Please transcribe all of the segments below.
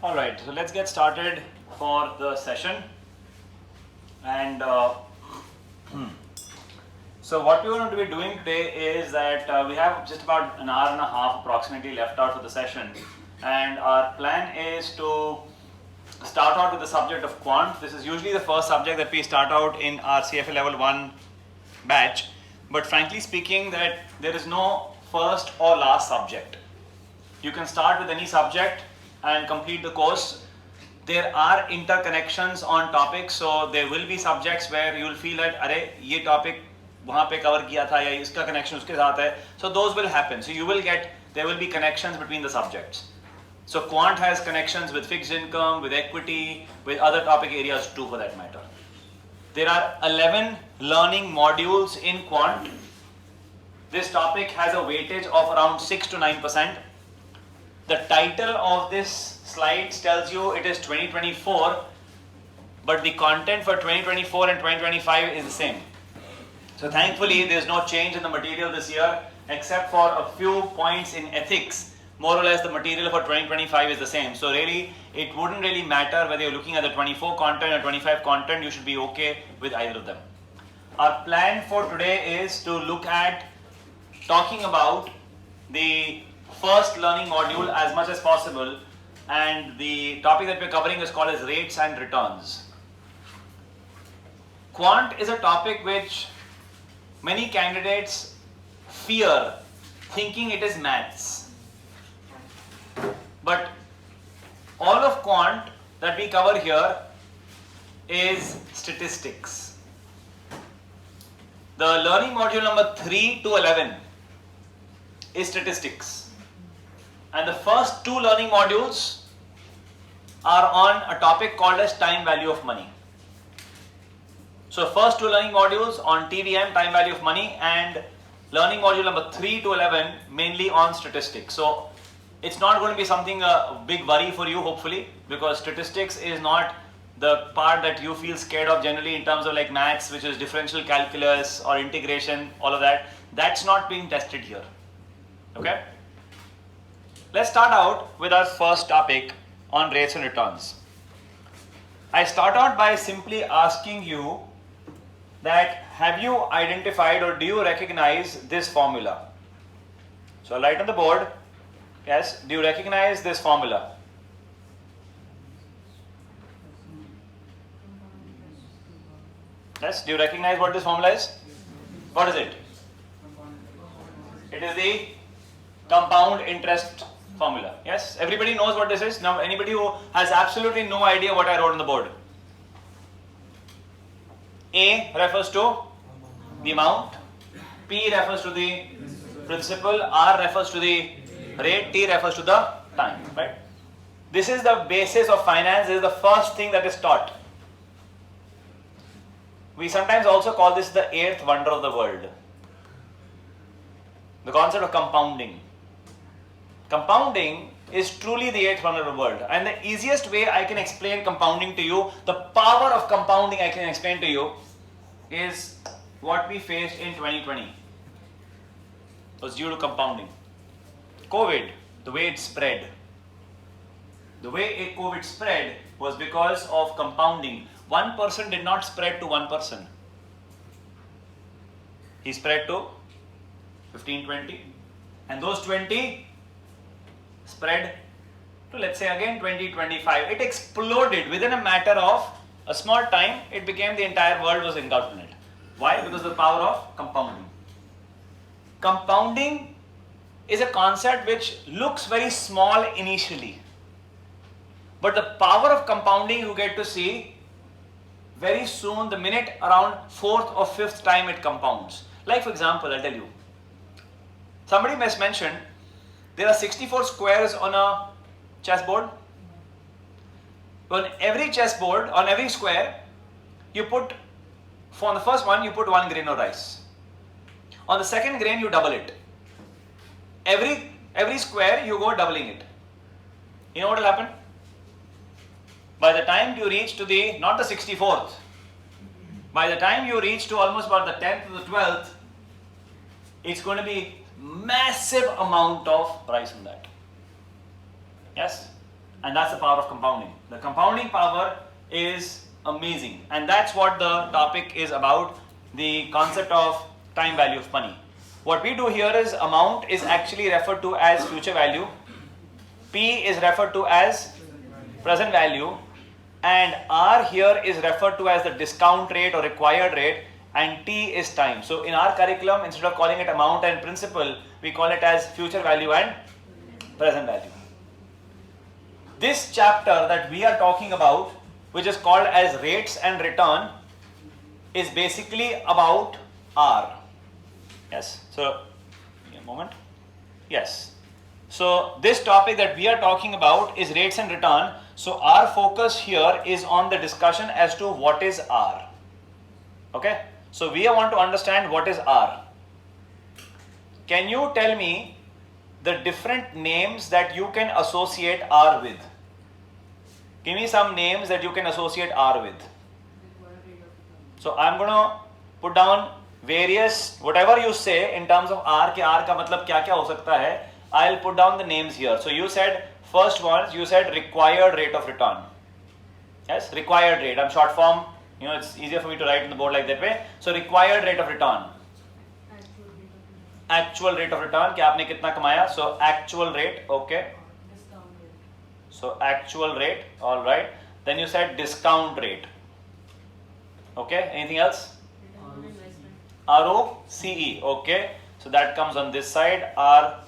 Alright, so let's get started for the session. And so what we're going to be doing today is that we have just about an hour and a half approximately left out for the session. And our plan is to start out with the subject of quant. This is usually the first subject that we start out in our CFA level 1 batch. But frankly speaking, that there is no first or last subject. You can start with any subject and complete the course. There are interconnections on topics, so there will be subjects where you will feel that अरे ये topic वहाँ पे cover किया था या इसका connection उसके साथ है. So those will happen. So you will get, there will be connections between the subjects. So quant has connections with fixed income, with equity, with other topic areas too for that matter. There are 11 learning modules in quant. This topic has a weightage of around 6 to 9%. The title of this slide tells you it is 2024, but the content for 2024 and 2025 is the same. So thankfully there is no change in the material this year except for a few points in ethics. More or less the material for 2025 is the same. So really it wouldn't really matter whether you're looking at the 24 content or 25 content, you should be okay with either of them. Our plan for today is to look at talking about the first learning module as much as possible, and the topic that we're covering is called as rates and returns. Quant is a topic which many candidates fear, thinking it is maths. But all of quant that we cover here is statistics. The learning module number 3 to 11 is statistics. And the first two learning modules are on a topic called as time value of money. So first two learning modules on TVM, time value of money, and learning module number 3 to 11 mainly on statistics. So it's not going to be something a big worry for you hopefully, because statistics is not the part that you feel scared of generally in terms of like maths, which is differential calculus or integration, all of that. That's not being tested here. Okay? Let's start out with our first topic on rates and returns. I start out by simply asking you that have you identified or do you recognize this formula? So I'll write on the board, yes, do you recognize this formula? Yes, do you recognize what this formula is? What is it? It is the compound interest formula. Yes, everybody knows what this is. Now anybody who has absolutely no idea what I wrote on the board? A refers to the amount, P refers to the principal, R refers to the rate, T refers to the time, right? This is the basis of finance. This is the first thing that is taught. We sometimes also call this the 8th wonder of the world. The concept of compounding. Compounding is truly the 8th wonder of the world. And the easiest way I can explain compounding to you, the power of compounding I can explain to you, is what we faced in 2020. It was due to compounding. COVID, the way it spread. The way COVID spread was because of compounding. One person did not spread to one person. He spread to 15, 20. And those 20 spread to, let's say again 20, 25. It exploded within a matter of a small time. It became the entire world was engulfed in it. Why? Because of the power of compounding. Compounding is a concept which looks very small initially. But the power of compounding you get to see very soon, the minute around 4th or 5th time it compounds. Like for example, I'll tell you. Somebody must mention there are 64 squares on a chessboard. On every chessboard, on every square, you put, for the first one, you put 1 grain of rice. On the second grain, you double it. Every square, you go doubling it. You know what will happen? By the time you reach to the, not the 64th, by the time you reach to almost about the 10th or the 12th, it's going to be massive amount of price on that. Yes? and that's the power of compounding. The compounding power is amazing, and that's what the topic is about, the concept of time value of money. What we do here is amount is actually referred to as future value, P is referred to as present value, and R here is referred to as the discount rate or required rate, and T is time. So in our curriculum, instead of calling it amount and principal, we call it as future value and present value. This chapter that we are talking about, which is called as rates and return, is basically about R. Yes, so give me a moment. Yes, so this topic that we are talking about is rates and return. So our focus here is on the discussion as to what is R. Okay, so we want to understand what is R. Can you tell me the different names that you can associate R with? Give me some names that you can associate R with. So I'm going to put down various, whatever you say in terms of R, कि R का मतलब क्या क्या हो सकता है, I'll put down the names here. So you said, first one, you said required rate of return. Yes, required rate. I'm short form, you know, it's easier for me to write on the board like that way. So required rate of return. Actual rate of return, कि आपने कितना कमाया. So actual rate, okay. So actual rate, all right. Then you said discount rate. Okay, anything else? ROCE, okay. So that comes on this side, ROCE.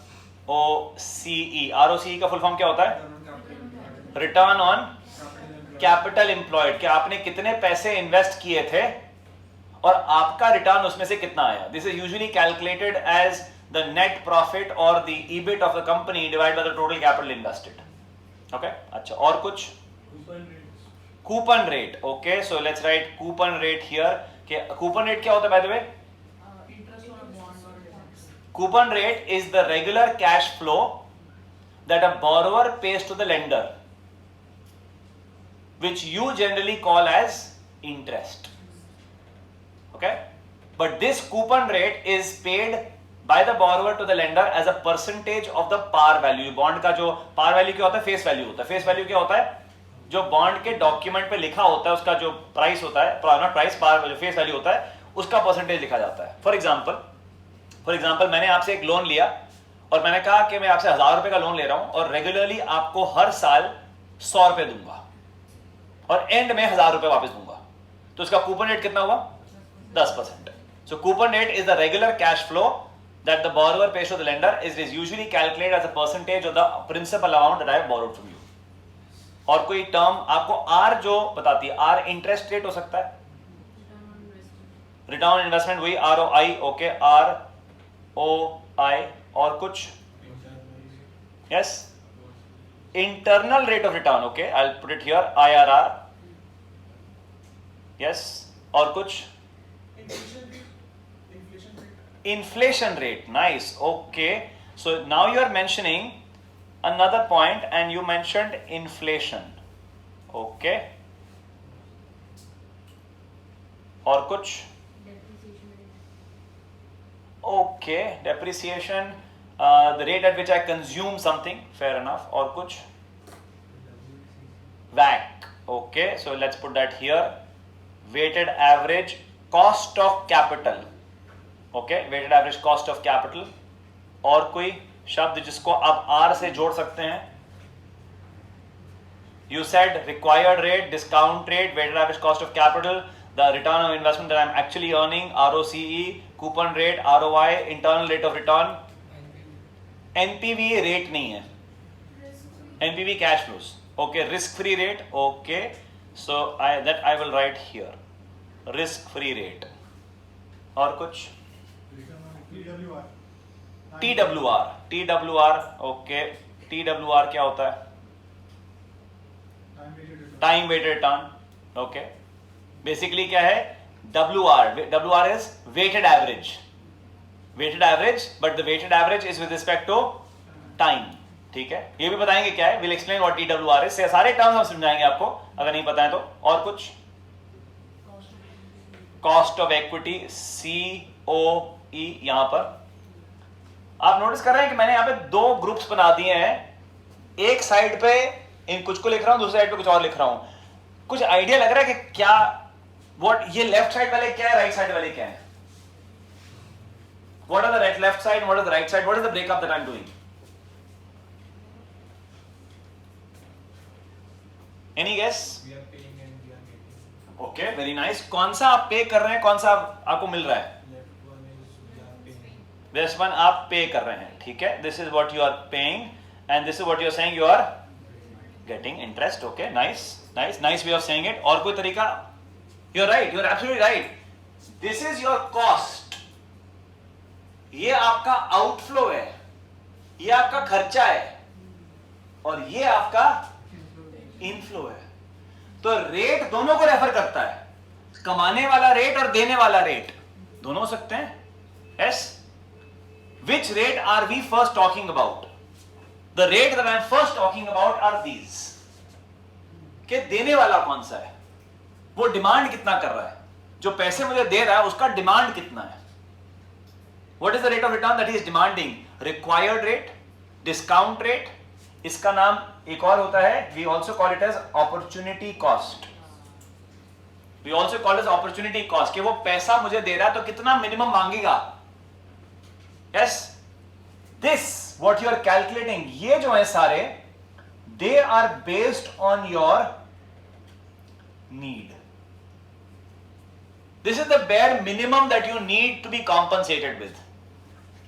ROCE का full form क्या होता है? Return on capital employed. कि आपने कितने पैसे invest किए थे और आपका return उसमें से कितना आया. This is usually calculated as the net profit or the EBIT of the company divided by the total capital invested. Okay, अच्छा और कुछ? Coupon rate. Okay, so let's write coupon rate here. कि coupon rate क्या होता है by the way? Coupon rate is the regular cash flow that a borrower pays to the lender, which you generally call as interest. Okay, but this coupon rate is paid by the borrower to the lender as a percentage of the par value. Bond का जो par value क्या होता है? Face value होता है. Face value क्या होता है? जो बॉन्ड के डॉक्यूमेंट पे लिखा होता है उसका जो प्राइस होता है, नॉट प्राइस, पार जो फेस वैल्यू होता है उसका परसेंटेज लिखा जाता है. फॉर एग्जांपल मैंने आपसे एक लोन लिया और मैंने कहा कि मैं आपसे 1000 रुपए का लोन ले रहा हूं और रेगुलरली आपको हर साल 100 रुपए दूंगा और एंड में 1000 रुपए वापस दूंगा. तो उसका कूपन रेट कितना हुआ? 10%. So coupon rate is the regular cash flow that the borrower pays to the lender is usually calculated as a percentage of the principal amount that I have borrowed from you. और कोई term आपको R जो बताती है, R interest rate हो सकता है, return on investment वही ROI, ओके, ROI. और कुछ? Yes, internal rate of return, okay, I will put it here, IRR. Yes, और कुछ? Inflation rate. Nice. Okay, so now you are mentioning another point and you mentioned inflation. Okay, और कुछ? Okay, depreciation, the rate at which I consume something, fair enough. और कुछ? WACC. Okay, so let's put that here, weighted average cost of capital. Okay, weighted average cost of capital. और कोई शब्द जिसको आप R से जोड़ सकते हैं? You said required rate, discount rate, weighted average cost of capital, the return on investment that I am actually earning, ROCE, coupon rate, ROI, internal rate of return. NPV rate नहीं है, NPV cash flows. Okay, risk free rate. Okay, so that I will write here, risk free rate. और कुछ? TWR. Okay, TWR क्या होता है? Time weighted return. Okay, basically क्या है? WR is weighted average. But the weighted average is with respect to time. ठीक है, ये भी बताएंगे क्या है, will explain what TWR is. सारे टर्म्स हम समझाएंगे आपको अगर नहीं पता है तो. और कुछ? Cost of equity, COE. यहां पर आप नोटिस कर रहे हैं कि मैंने यहां पे दो ग्रुप्स बना दिए हैं. एक साइड पे इन कुछ को लिख रहा हूं, दूसरी साइड पे कुछ और लिख रहा हूं. कुछ आइडिया लग रहा है कि क्या व्हाट ये लेफ्ट साइड वाले क्या है, राइट साइड वाले क्या है? What are the left side? What is the right side? What is the breakup that I'm doing? Any guess? We are paying and we are getting. Okay, very nice. कौन सा आप पे कर रहे हैं, कौन सा आपको मिल रहा है? Left one is we are paying. This one आप पे कर रहे हैं, ठीक है? This is what you are paying, and this is what you are saying you are getting interest. Okay, nice, nice, nice way of saying it. और कोई तरीका? You're right. You're absolutely right. This is your cost. ये आपका outflow है, ये आपका खर्चा है, और ये आपका इनफ्लो है. तो रेट दोनों को रेफर करता है, कमाने वाला रेट और देने वाला रेट दोनों हो सकते हैं. Yes. Which rate are we first talking about? The rate that I am first talking about are these. कि देने वाला कौन सा है, वो डिमांड कितना कर रहा है, जो पैसे मुझे दे रहा है उसका डिमांड कितना है. What is the rate of return that he is demanding? Required rate, discount rate. इसका नाम एक और होता है, we also call it as opportunity cost. We also call it as opportunity cost. कि वो पैसा मुझे दे रहा है तो कितना मिनिमम मांगेगा. Yes, this what you are calculating, ये जो है सारे, they are based on your need. This is the bare minimum that you need to be compensated with.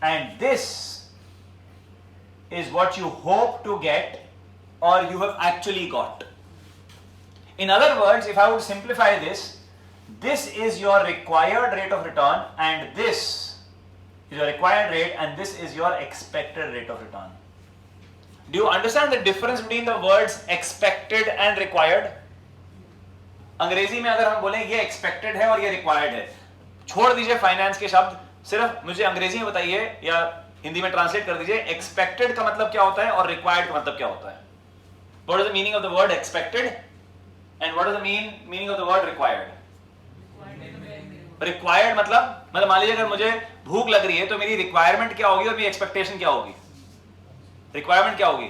And this is what you hope to get or you have actually got. In other words, if I would simplify this, this is your required rate of return and this is your required rate and this is your expected rate of return. Do you understand the difference between the words expected and required? अंग्रेजी में अगर हम बोलें ये expected है और ये required है, छोड़ दीजिए फाइनेंस के शब्द, सिर्फ मुझे अंग्रेजी में बताइए या हिंदी में ट्रांसलेट कर दीजिए. एक्सपेक्टेड का मतलब क्या होता है और रिक्वायर्ड का मतलब क्या होता है? What is the meaning of the word expected and what is the meaning of the word required? Required मतलब मान लीजिए अगर मुझे भूख लग रही है तो मेरी रिक्वायरमेंट क्या होगी और मेरी एक्सपेक्टेशन क्या होगी? रिक्वायरमेंट क्या होगी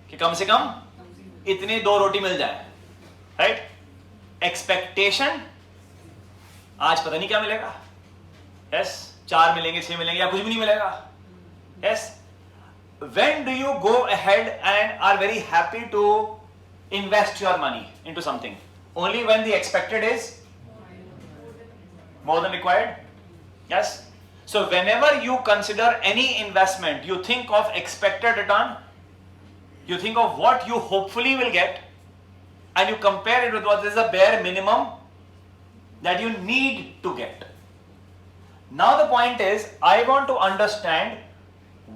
कि कम से कम इतनी 2 रोटी मिल जाए, राइट? एक्सपेक्टेशन आज पता नहीं क्या मिलेगा. यस, 4 मिलेंगे, 6 मिलेंगे या कुछ भी नहीं मिलेगा. Yes. When do you go ahead and are very happy to invest your money into something? Only when the expected is more than required. Yes. So whenever you consider any investment, you think of expected return, you think of what you hopefully will get, and you compare it with what is the bare minimum that you need to get. Now the point is, I want to understand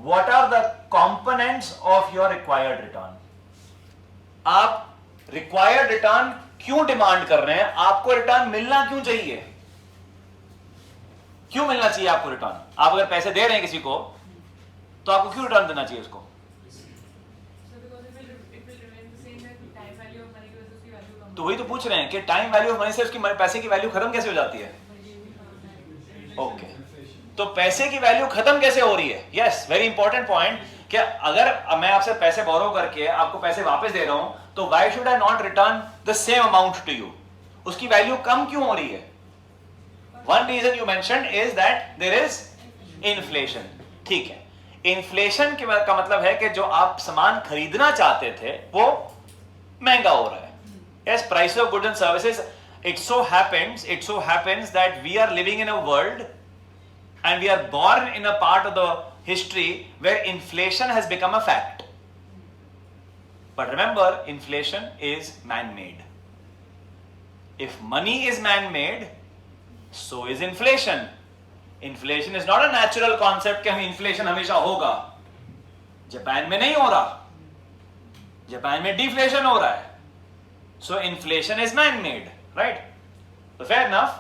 what are the components of your required return. आप required return क्यों demand कर रहे हैं? आपको return मिलना क्यों चाहिए? क्यों मिलना चाहिए आपको रिटर्न? आप अगर पैसे दे रहे हैं किसी को तो आपको क्यों रिटर्न देना चाहिए उसको? तो वही तो पूछ रहे हैं कि टाइम वैल्यू ऑफ मनी से उसकी पैसे की वैल्यू खत्म कैसे हो जाती है? ओके, तो पैसे की वैल्यू खत्म कैसे हो रही है? Yes, very important point. कि अगर मैं आपसे पैसे बोरो करके आपको पैसे वापस दे रहा हूं तो why should I not return the same amount to you? उसकी वैल्यू कम क्यों हो रही है? One reason you mentioned is that there is inflation. ठीक है, इन्फ्लेशन का मतलब है कि जो आप सामान खरीदना चाहते थे वो महंगा हो रहा है. Yes, prices of goods and services. It so happens that we are living in a world and we are born in a part of the history where inflation has become a fact. But remember, inflation is man-made. If money is man-made, so is inflation. Inflation is not a natural concept कि हम inflation हमेशा होगा. Japan में नहीं हो रहा, Japan में deflation हो रहा है. So inflation is man-made, right? So fair enough.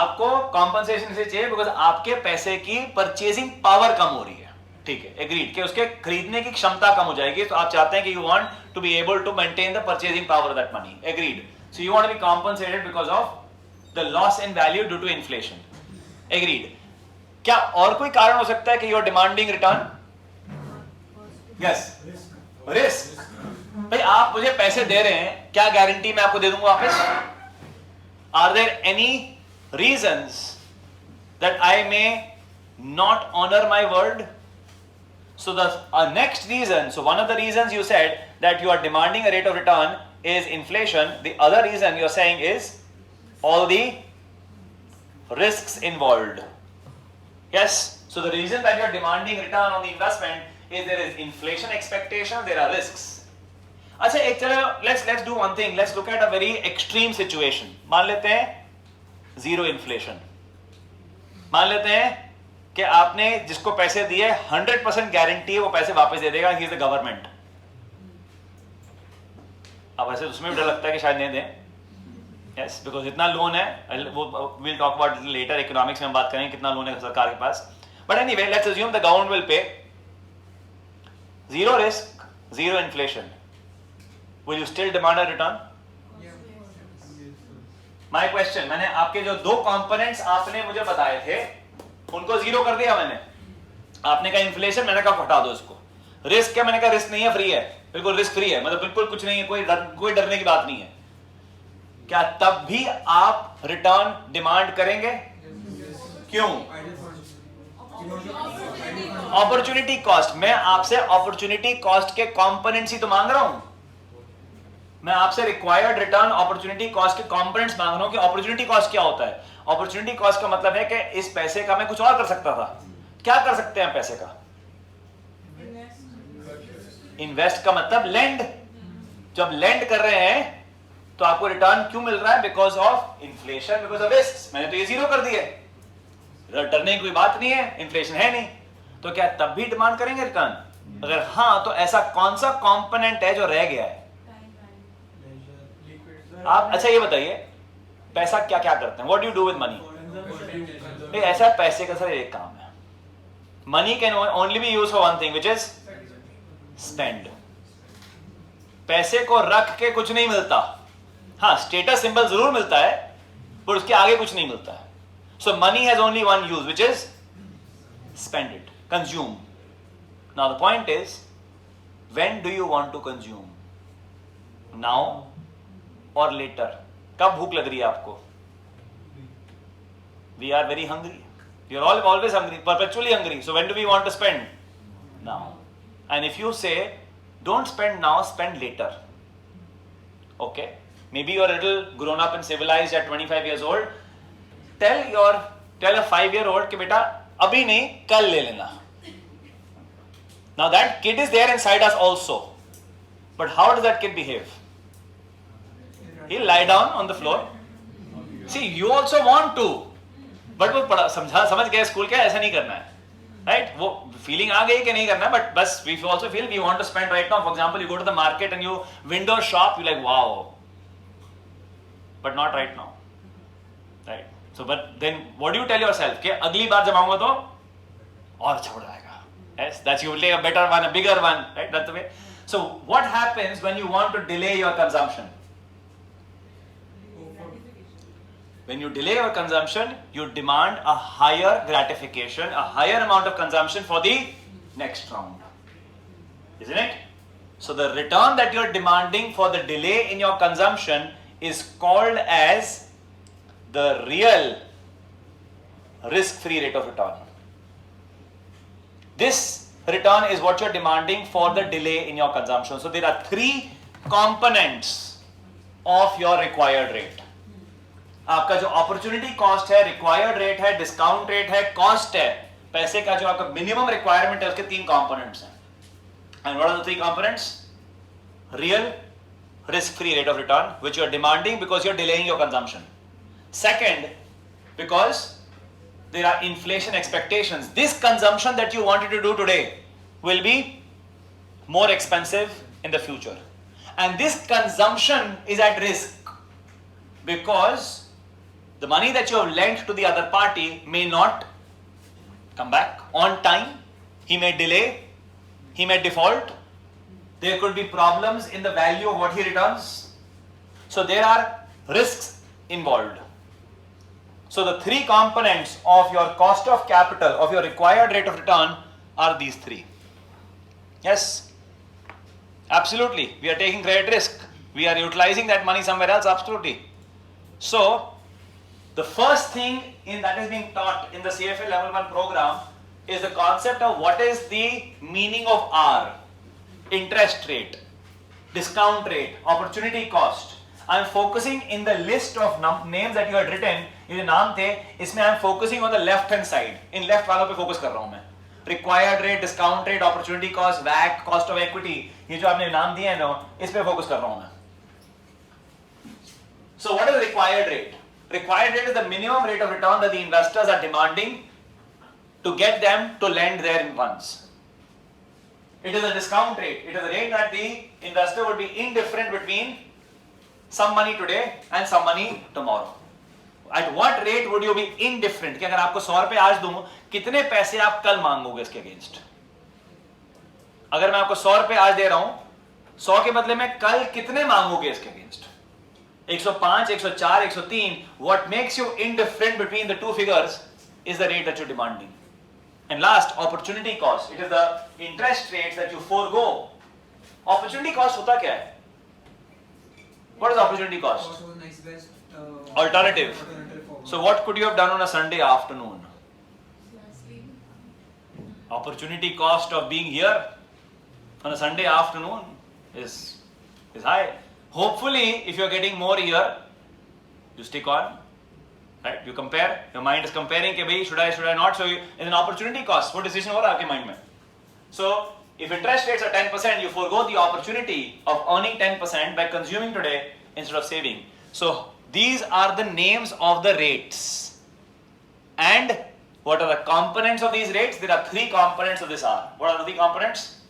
आपको compensation से चाहिए because आपके पैसे की purchasing power कम हो रही है. ठीक है, agreed कि उसके खरीदने की क्षमता कम हो जाएगी, तो आप चाहते हैं कि you want to be able to maintain the purchasing power of that money. Agreed. So you want to be compensated because of the loss in value due to inflation. Agreed. क्या और कोई कारण हो सकता है कि you are demanding return? Yes. Risk. भाई आप मुझे पैसे दे रहे हैं, क्या गारंटी मैं आपको दे दूंगा वापस? Are there any reasons that I may not honour my word? So the next reason, so one of the reasons you said that you are demanding a rate of return is inflation. The other reason you are saying is all the risks involved. Yes. So the reason that you are demanding return on the investment is there is inflation expectation, there are risks. अच्छा एक चलो let's do one thing. Let's look at a very extreme situation. मान लेते हैं zero inflation. मान लेते हैं कि आपने जिसको पैसे दिए 100% गारंटी है वो पैसे वापस दे देगा, ही इज द गवर्नमेंट। अब ऐसे उसमें भी डर लगता है कि शायद नहीं दें। यस, बिकॉज इतना लोन है, वो will talk about later, economics में हम बात करेंगे कितना लोन है सरकार के पास। But anyway let's assume the government will pay, zero risk, zero inflation, will you still demand a return? My question, मैंने आपके जो दो कंपोनेंट्स आपने मुझे बताए थे उनको जीरो कर दिया मैंने। आपने कहा इन्फ्लेशन, मैंने कहा हटा दो इसको। रिस्क क्या? मैंने कहा रिस्क नहीं है, फ्री है, बिल्कुल रिस्क फ्री है, मतलब बिल्कुल कुछ नहीं है, कोई डरने की बात नहीं है। क्या तब भी आप रिटर्न डिमांड करेंगे? क्यों? Opportunity cost. मैं आपसे अपॉर्चुनिटी कॉस्ट के कंपोनेंट्स ही तो मांग रहा हूं। मैं आपसे रिक्वायर्ड रिटर्न अपॉर्चुनिटी कॉस्ट के कंपोनेंट्स मांग रहा हूं कि अपॉर्चुनिटी कॉस्ट क्या होता है। अपॉर्चुनिटी कॉस्ट का मतलब है कि इस पैसे का मैं कुछ और कर सकता था। क्या कर सकते हैं पैसे का? इन्वेस्ट का मतलब लेंड। जब लेंड कर रहे हैं तो आपको रिटर्न क्यों मिल रहा है? Because of inflation, because of risk. मैंने तो ये जीरो कर दिए, रिटर्न की कोई बात नहीं है, इन्फ्लेशन है नहीं, तो क्या तब भी डिमांड करेंगे रिटर्न? अगर हाँ, तो ऐसा कौन सा कंपोनेंट है जो रह गया है? आप अच्छा ये बताइए, पैसा क्या क्या करते हैं? What do you do with money? ऐसा पैसे का सर एक काम है, money can only B use for one thing, which is spend. पैसे को रख के कुछ नहीं मिलता। हाँ, स्टेटस सिंबल जरूर मिलता है, पर उसके आगे कुछ नहीं मिलता है। So money has only one use, which is spend it, consume. Now the point is, when do you want to consume? Now or later? कब भूख लग रही है आपको? We are very hungry. We are always hungry, perpetually hungry. So when do we want to spend? Now. And if you say, don't spend now, spend later. Okay. Maybe you're a little grown up and civilized at 25 years old. Tell a 5-year-old कि बेटा अभी नहीं, कल ले लेना। Now that kid is there inside us also. But how does that kid behave? He'll lie down on the floor. See, you also want to. But वो समझ गए स्कूल क्या ऐसा नहीं करना है, right? वो फीलिंग आ गई कि नहीं करना, but बस we also feel we want to spend right now. For example, you go to the market and you window shop, you like wow, but not right now, right? So, but then what do you tell yourself? कि अगली बार जब आऊंगा तो और अच्छा हो जाएगा. Yes, that's you will take a better one, a bigger one, right? That's the way. So, what happens when you want to delay your consumption? When you delay your consumption, you demand a higher gratification, a higher amount of consumption for the next round, isn't it? So, the return that you are demanding for the delay in your consumption is called as the real risk-free rate of return. This return is what you're demanding for the delay in your consumption. So there are three components of your required rate. आपका जो opportunity cost है, required rate है, discount rate है, cost है, पैसे का जो आपका minimum requirement है, उसके तीन components हैं. And what are the three components? Real risk-free rate of return, which you are demanding because you are delaying your consumption. Second, because there are inflation expectations. This consumption that you wanted to do today will be more expensive in the future. And this consumption is at risk because the money that you have lent to the other party may not come back on time. He may delay, he may default. There could be problems in the value of what he returns. So there are risks involved. So the three components of your cost of capital, of your required rate of return, are these three. Yes? Absolutely. We are taking credit risk. We are utilizing that money somewhere else. Absolutely. So, the first thing that is being taught in the CFA Level 1 program is the concept of what is the meaning of R. Interest rate, discount rate, opportunity cost. I am focusing in the list of names that you had written. ये नाम थे, इसमें I am focusing on the left hand side. In left वालों पे focus कर रहा हूँ मैं. Required rate, discount rate, opportunity cost, WACC, cost of equity. ये जो आपने नाम दिए हैं ना, इस पे focus कर रहा हूँ मैं. So what is required rate? Required rate is the minimum rate of return that the investors are demanding to get them to lend their funds. It is a discount rate. It is a rate that the investor would be indifferent between some money today and some money tomorrow. At what rate would you be indifferent? कि अगर आपको 100 रुपए आज दूं, कितने पैसे आप कल मांगोगे इसके अगेंस्ट? अगर मैं आपको 100 रुपए आज दे रहा हूं, 100 के बदले में कल कितने मांगोगे इसके against? 105, 104, 103. What makes you indifferent between the two figures is the rate that you're demanding. And last, opportunity cost. It is the interest rates that you forego. Opportunity cost होता क्या है? What is opportunity cost? Alternative. So what could you have done on a Sunday afternoon? Opportunity cost of being here on a Sunday afternoon is high. Hopefully, if you are getting more here, you stick on. Right? You compare. Your mind is comparing. Ke bhai, should I not? So it's an opportunity cost. What decision हो रहा है आपके mind में? So if interest rates are 10%, you forego the opportunity of earning 10% by consuming today instead of saving. So these are the names of the rates. And what are the components of these rates? There are three components of this R. What are the three components?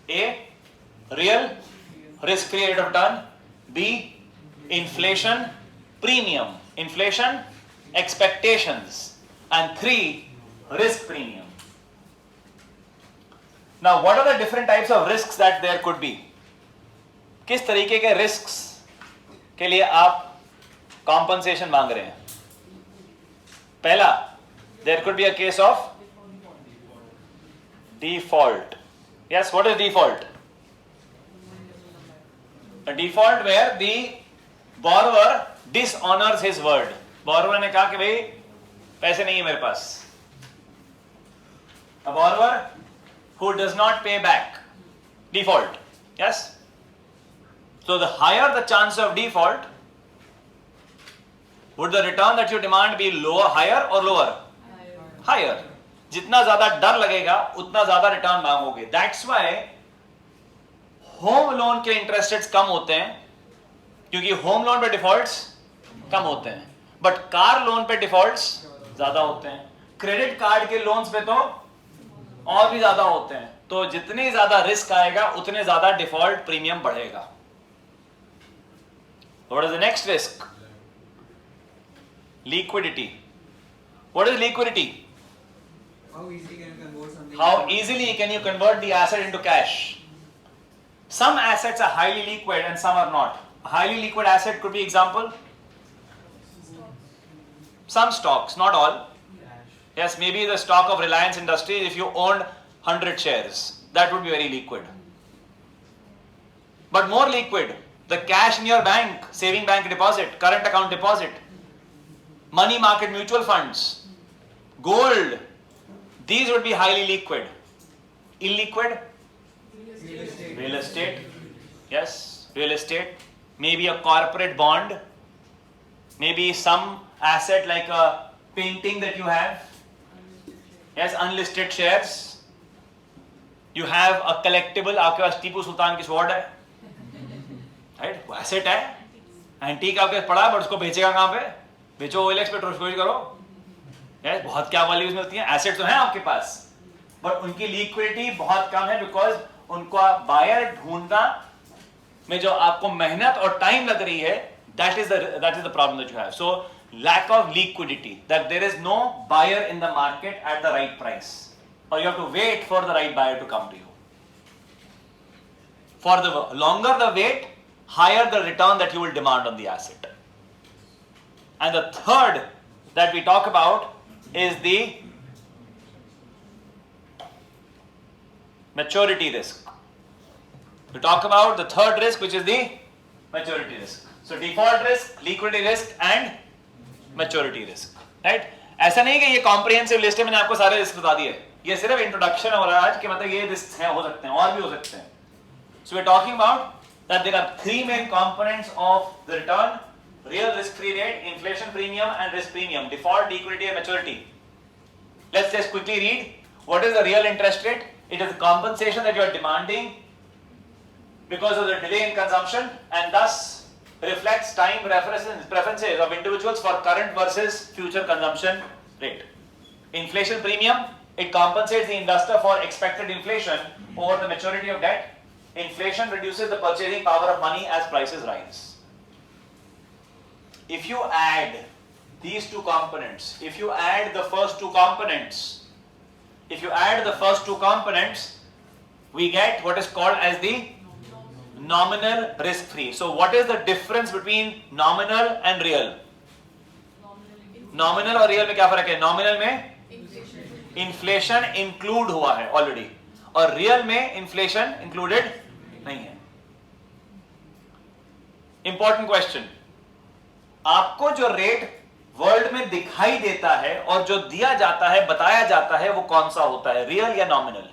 A, real risk-free rate of return. B, inflation premium. Inflation expectations. And 3, risk premium. Now what are the different types of risks that there could be? किस तरीके के risks के लिए आप compensation मांग रहे हैं? पहला, there could be a case of default. Yes, what is default? A default where the borrower dishonors his word. Borrower ने कहा कि भाई पैसे नहीं है मेरे पास. A borrower who does not pay back. Default. Yes? So the higher the chance of default, would the return that you demand be lower, higher or lower? Higher. जितना ज़्यादा डर लगेगा, उतना ज़्यादा रिटर्न मांगोगे. That's why होम लोन के interest rates कम होते हैं, क्योंकि होम लोन पे डिफॉल्ट्स कम होते हैं, बट कार लोन पे डिफॉल्ट्स ज्यादा होते हैं. क्रेडिट कार्ड के लोन्स पे तो और भी ज्यादा होते हैं. तो जितनी ज्यादा रिस्क आएगा उतने ज्यादा डिफॉल्ट प्रीमियम बढ़ेगा. What is the next risk? Liquidity. What is liquidity? How easily can you convert something? How easily can you convert the asset into cash? Some assets are highly liquid and some are not. A highly liquid asset could be example. Some stocks, not all. Yes, maybe the stock of Reliance Industries, if you owned 100 shares, that would be very liquid. But more liquid, the cash in your bank, saving bank deposit, current account deposit, money market mutual funds, gold, these would be highly liquid. Illiquid? Real estate. Yes, real estate. Maybe a corporate bond. Maybe some asset like a painting that you have. Yes, unlisted shares. You have a collectible. आपके पास टीपू सुल्तान की sword है, right? वो asset है. Antique आपके पास पड़ा है, but उसको बेचेगा कहाँ पे? बेचो OLX पे ट्रांसफर करो. Yes, बहुत क्या वैल्यूज मिलती हैं. Assets तो हैं आपके पास, but उनकी liquidity बहुत कम है because उनको बायर ढूंढना में जो आपको मेहनत और टाइम लग रही है, that is the problem that you have. So lack of liquidity, that there is no buyer in the market at the right price, or you have to wait for the right buyer to come to you. For the longer the wait, higher the return that you will demand on the asset. And the third that we talk about is the maturity risk. We talk about the third risk, which is the maturity risk. So default risk, liquidity risk and maturity risk. Right? ऐसा नहीं कि ये comprehensive list है, मैंने आपको सारे risk बता दिए, ये सिर्फ इंट्रोडक्शन हो रहा है आज कि मतलब ये रिस्क हैं, हो सकते हैं और भी हो सकते हैं. So we're talking about that there are three main components of the return: real risk-free rate, inflation premium, and risk premium, default, liquidity, and maturity. Let's just quickly read. What is the real interest rate? It is the compensation that you are demanding because of the delay in consumption, and thus reflects time preferences of individuals for current versus future consumption rate. Inflation premium, it compensates the investor for expected inflation over the maturity of debt. Inflation reduces the purchasing power of money as prices rise. If you add these two components, if you add the first two components, we get what is called as the nominal risk free. So what is the difference between nominal and real? Nominal और real में क्या फर्क है? Nominal में inflation include हुआ है already, और real में inflation included नहीं है. Important question. आपको जो रेट वर्ल्ड में दिखाई देता है और जो दिया जाता है, बताया जाता है, वो कौन सा होता है, रियल या नॉमिनल?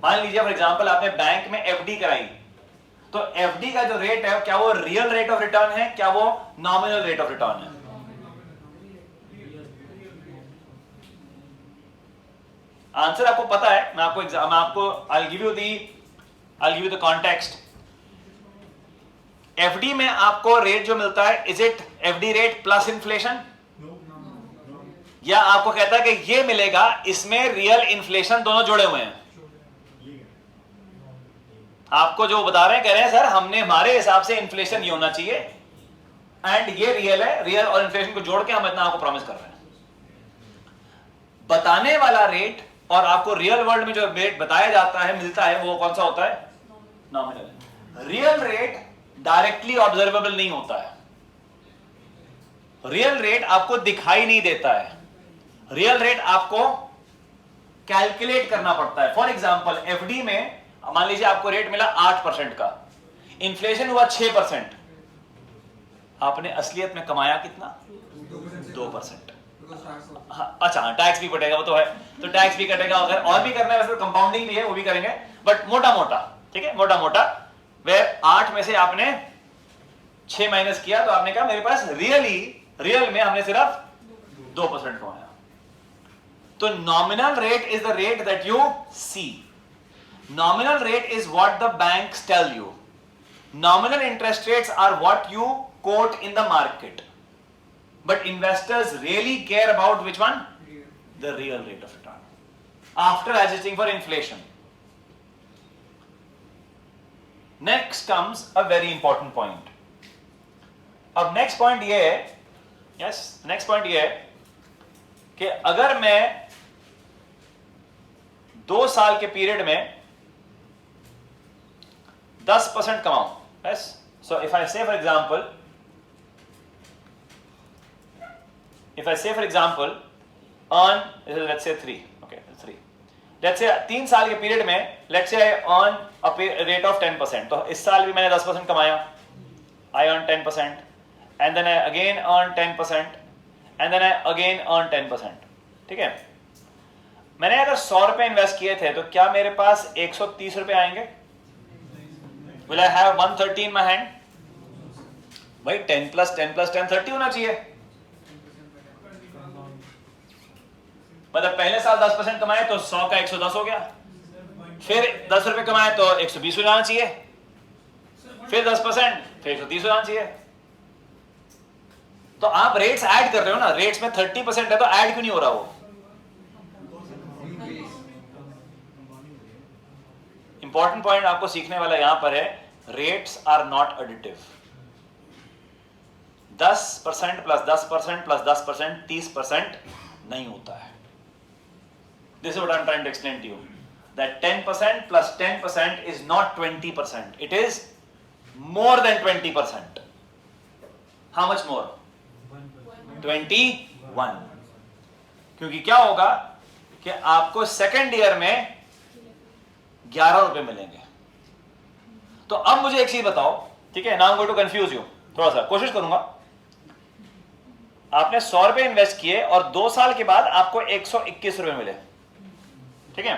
मान लीजिए फॉर एग्जांपल आपने बैंक में एफडी कराई, तो एफडी का जो रेट है क्या वो रियल रेट ऑफ रिटर्न है, क्या वो नॉमिनल रेट ऑफ रिटर्न है? आंसर आपको पता है. मैं आपको I'll give you the context. FD में आपको रेट जो मिलता है, is it FD rate plus inflation, या आपको कहता है कि ये मिलेगा, इसमें रियल इन्फ्लेशन दोनों जुड़े हुए हैं? आपको जो बता रहे हैं, कह रहे हैं सर हमने हमारे हिसाब से इन्फ्लेशन ये होना चाहिए एंड ये रियल है, रियल और इन्फ्लेशन को जोड़ के हम इतना आपको प्रॉमिस कर रहे हैं. बताने वाला रेट और आपको रियल वर्ल्ड में जो रेट बताया जाता है, मिलता है, वो कौन सा होता है? Nominal. Real rate directly observable नहीं होता है. रियल रेट आपको दिखाई नहीं देता है. रियल रेट आपको कैलकुलेट करना पड़ता है. फॉर एग्जांपल एफडी में मान लीजिए आपको रेट मिला 8% का, इन्फ्लेशन हुआ 6%, आपने असलियत में कमाया कितना? 2%. हाँ, अच्छा, टैक्स भी कटेगा, वो तो है, तो टैक्स भी कटेगा. अगर और भी करना है वैसे कंपाउंडिंग भी है, वो भी करेंगे, बट मोटा मोटा, ठीक है, मोटा मोटा वे 8 में से आपने 6 माइनस किया, तो आपने कहा मेरे पास रियल में हमने सिर्फ 2% कमाया. तो nominal rate is the rate that you see. Nominal rate is what the banks tell you. Nominal interest rates are what you quote in the market, but investors really care about which one? The real rate of return after adjusting for inflation. Next comes a very important point. अब next point ये है, yes, next point ये है कि अगर मैं 2 साल के पीरियड में 10% कमाऊं, yes, so if I say for example earn, let's say 3, okay, 3. Let's say 3 साल के पीरियड में, let's say I earn a rate of 10%. तो इस साल भी मैंने 10% कमाया, I earn 10%, and then I again earn 10%, and then I again earn 10%. ठीक है? मैंने अगर 100 रुपए इन्वेस्ट किए थे, तो क्या मेरे पास 130 रुपए आएंगे? Will I have 130 in my hand? भाई 10 plus 10 plus 10 30 होना चाहिए. मतलब पहले साल 10% कमाए तो 100 का 110 हो गया, फिर 10 रुपए कमाए तो 120 हो जाना चाहिए, फिर 10% फिर 130 हो जाना चाहिए. तो आप रेट्स ऐड कर रहे हो ना, रेट्स में 30% है तो ऐड क्यों नहीं हो रहा? वो इंपॉर्टेंट पॉइंट आपको सीखने वाला यहां पर है, rates are not additive. 10% plus 10% plus 10% 30% नहीं होता है. This is what I'm trying to explain to you. That 10% plus 10% is not 20%. It is more than 20%. How much more? 21. क्योंकि क्या होगा कि आपको सेकेंड ईयर में 11 रुपए मिलेंगे. तो अब मुझे एक चीज बताओ, ठीक है, now I am going to confuse you, थोड़ा सा कोशिश करूंगा। आपने 100 रुपए इन्वेस्ट किए और 2 साल के बाद आपको 121 रुपए मिले, ठीक है।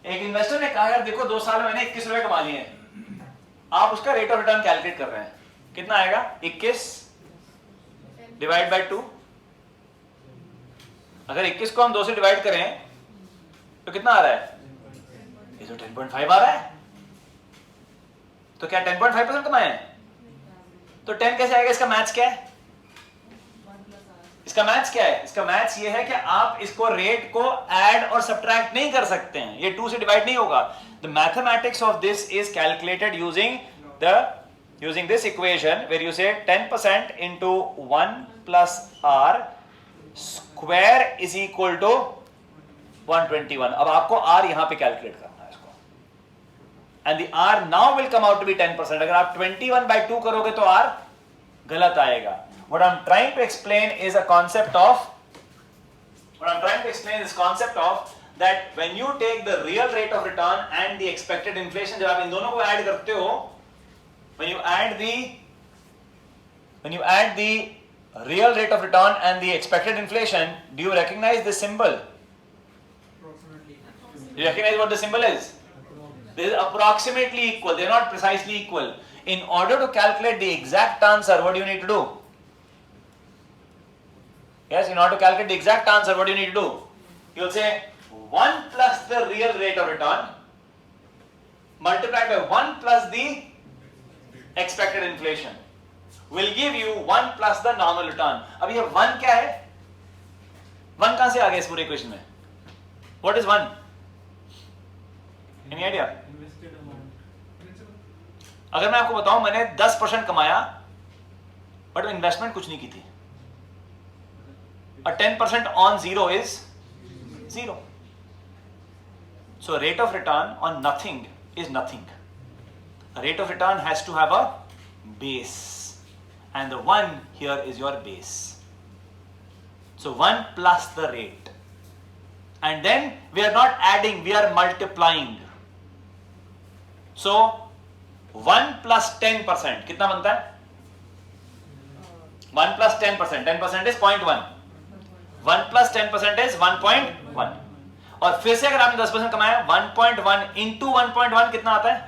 एक इन्वेस्टर ने कहा यार देखो 2 साल में मैंने 21 रुपए कमा लिए हैं, आप उसका रेट ऑफ रिटर्न कैलकुलेट कर रहे हैं, कितना आएगा? 21 डिवाइड बाय 2। अगर 21 को हम 2 से डिवाइड करें तो कितना आ रहा है? ये तो 10.5 आ रहा है। तो क्या 10.5% कमाए हैं? तो 10 कैसे आएगा? इसका मैथ्स क्या है? इसका मैथ्स क्या है? इसका मैथ्स ये है कि आप इसको रेट को ऐड और सब्ट्रैक्ट नहीं कर सकते हैं, ये 2 से डिवाइड नहीं होगा। The mathematics of this is calculated using this equation where you say 10% into 1 plus r square is equal to 121। अब आपको r यहां पे कैलकुलेट करना है इसको, and the r now will come out to be 10%। अगर आप 21/2 करोगे तो r गलत आएगा। What I'm trying to explain is a concept of that when you take the real rate of return and the expected inflation, जब आप इन दोनों को ऐड करते हो, when you add the real rate of return and the expected inflation, do you recognize this symbol? Approximately. Do you recognize what the symbol is? This is approximately equal, they are not precisely equal. In order to calculate the exact answer, what do you need to do? Yes, in order to calculate the exact answer, what do you need to do? You will say 1 plus the real rate of return multiplied by 1 plus the expected inflation will give you 1 plus the normal return. अब ये 1 क्या है? 1 कहां से आ गया इस पूरे equation में? What is 1? Any idea? अगर मैं आपको बताऊं मैंने 10% कमाया बट इन्वेस्टमेंट कुछ नहीं की थी, a 10% on 0 is 0. So rate of return on nothing is nothing. A rate of return has to have a base, and the 1 here is your base. So 1 plus the rate, and then we are not adding, we are multiplying. So 1 plus 10% कितना बनता है? 1 plus 10%, 10% is 0.1. 1 plus 10% is 1.1. और फिर से अगर आपने 10% कमाया, 1.1 into 1.1 कितना आता है?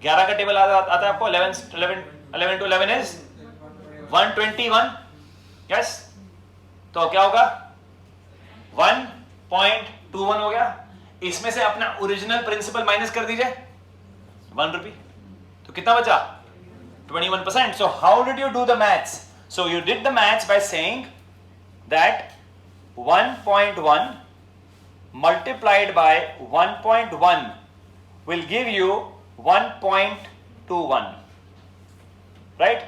11 का टेबल आता है आपको, 11 to 11 is 121. यस, तो क्या होगा? 1.21 हो गया। इसमें से अपना ओरिजिनल प्रिंसिपल माइनस कर दीजिए, 1 रुपी, तो कितना बचा? 21%. So how did you do the maths? So you did the maths by saying that 1.1 multiplied by 1.1 will give you 1.21, right?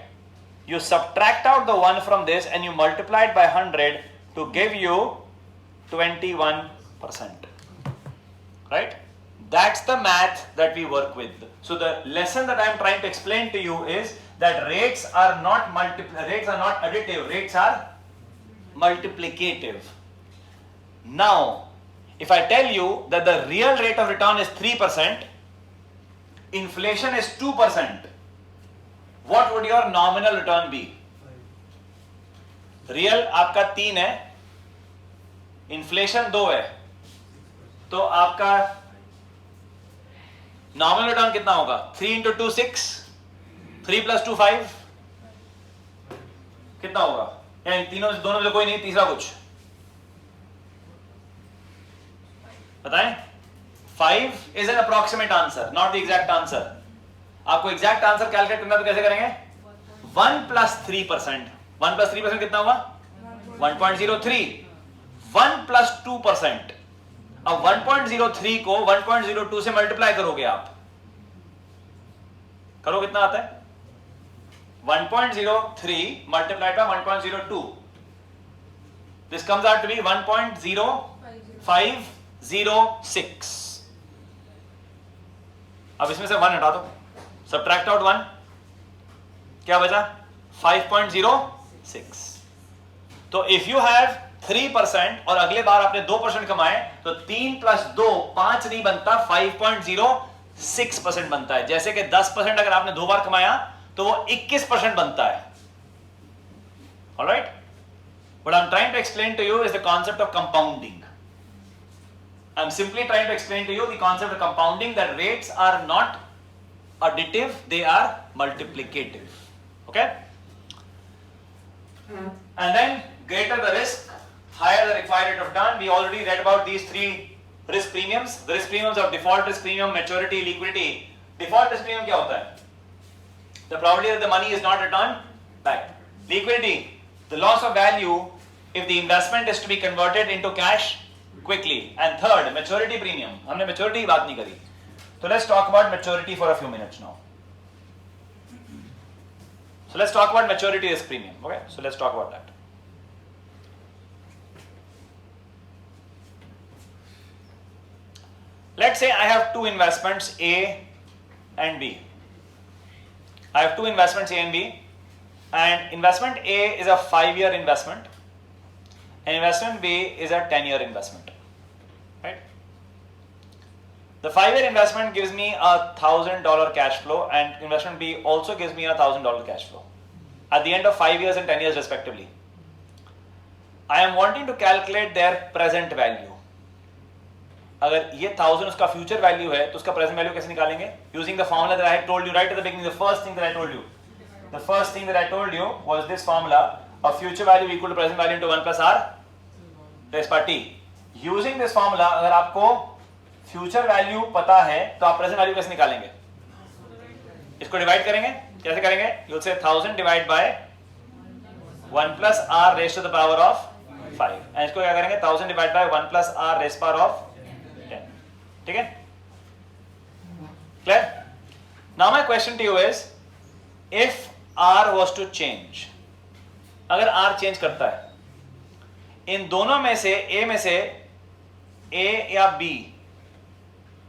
You subtract out the 1 from this and you multiply it by 100 to give you 21%, right? That's the math that we work with. So the lesson that I am trying to explain to you is that rates are not additive, rates are multiplicative. Now, if I tell you that the real rate of return is 3%, inflation is 2%, what would your nominal return be? Real आपका 3 है, inflation 2 है, तो आपका nominal return कितना होगा? 3 into 2 6, 3 plus 2 5, कितना होगा? यानी तीनों से, दोनों में से कोई नहीं, तीसरा कुछ बताएं। 5 is an approximate answer, not the exact answer. आपको exact answer कैलकुलेट करना तो कैसे करेंगे? 1 plus 3%, 1 plus 3% कितना हुआ? 1.03. 1 plus 2%, अब 1.03 को 1.02 से मल्टीप्लाई करोगे आप, करो कितना आता है? 1.03 multiplied by 1.02. This comes out to be 1.0506. अब इसमें से 1 हटा दो, subtract out 1, क्या बचा? 5.06. तो if you have 3% और अगले बार आपने 2% कमाए, तो 3 plus 2 5 नहीं बनता, 5.06 6% बनता है। जैसे कि 10% अगर आपने 2 बार कमाया तो वो 21% बनता है। Alright, what I'm trying to explain to you is the concept of compounding. I'm simply trying to explain to you the concept of compounding, that rates are not additive, they are multiplicative. Okay? And then greater the risk, higher the required rate of return. We already read about these 3 risk premiums. The risk premiums of default risk premium, maturity, liquidity. Default risk premium क्या होता है? The probability that the money is not returned back. Liquidity, the loss of value if the investment is to be converted into cash quickly. And third, maturity premium. हमने maturity की बात नहीं करी. So let's talk about maturity for a few minutes now. So let's talk about maturity risk premium. Okay, so let's talk about that. Let's say I have 2 investments, A and B. I have 2 investments, A and B, and investment A is a 5-year investment and investment B is a 10-year investment, right? The 5-year investment gives me $1,000 cash flow and investment B also gives me $1,000 cash flow at the end of 5 years and 10 years respectively. I am wanting to calculate their present value. अगर ये 1000 उसका future value है तो उसका present value कैसे निकालेंगे? Using the formula that I had told you right at the beginning, the first thing that I told you, the first thing that I told you was this formula of future value equal to present value into 1 plus r raise power t. Using this formula अगर आपको future value पता है तो आप present value कैसे निकालेंगे? इसको divide करेंगे. कैसे करेंगे? You will say 1000 divide by 1 plus r raise to the power of 5 and इसको क्या करेंगे? 1000 divide by 1 plus r raise power of 10. ठीक है? Clear? Now my question to you is, if r was to change, अगर r change करता है, इन दोनों में से a a या b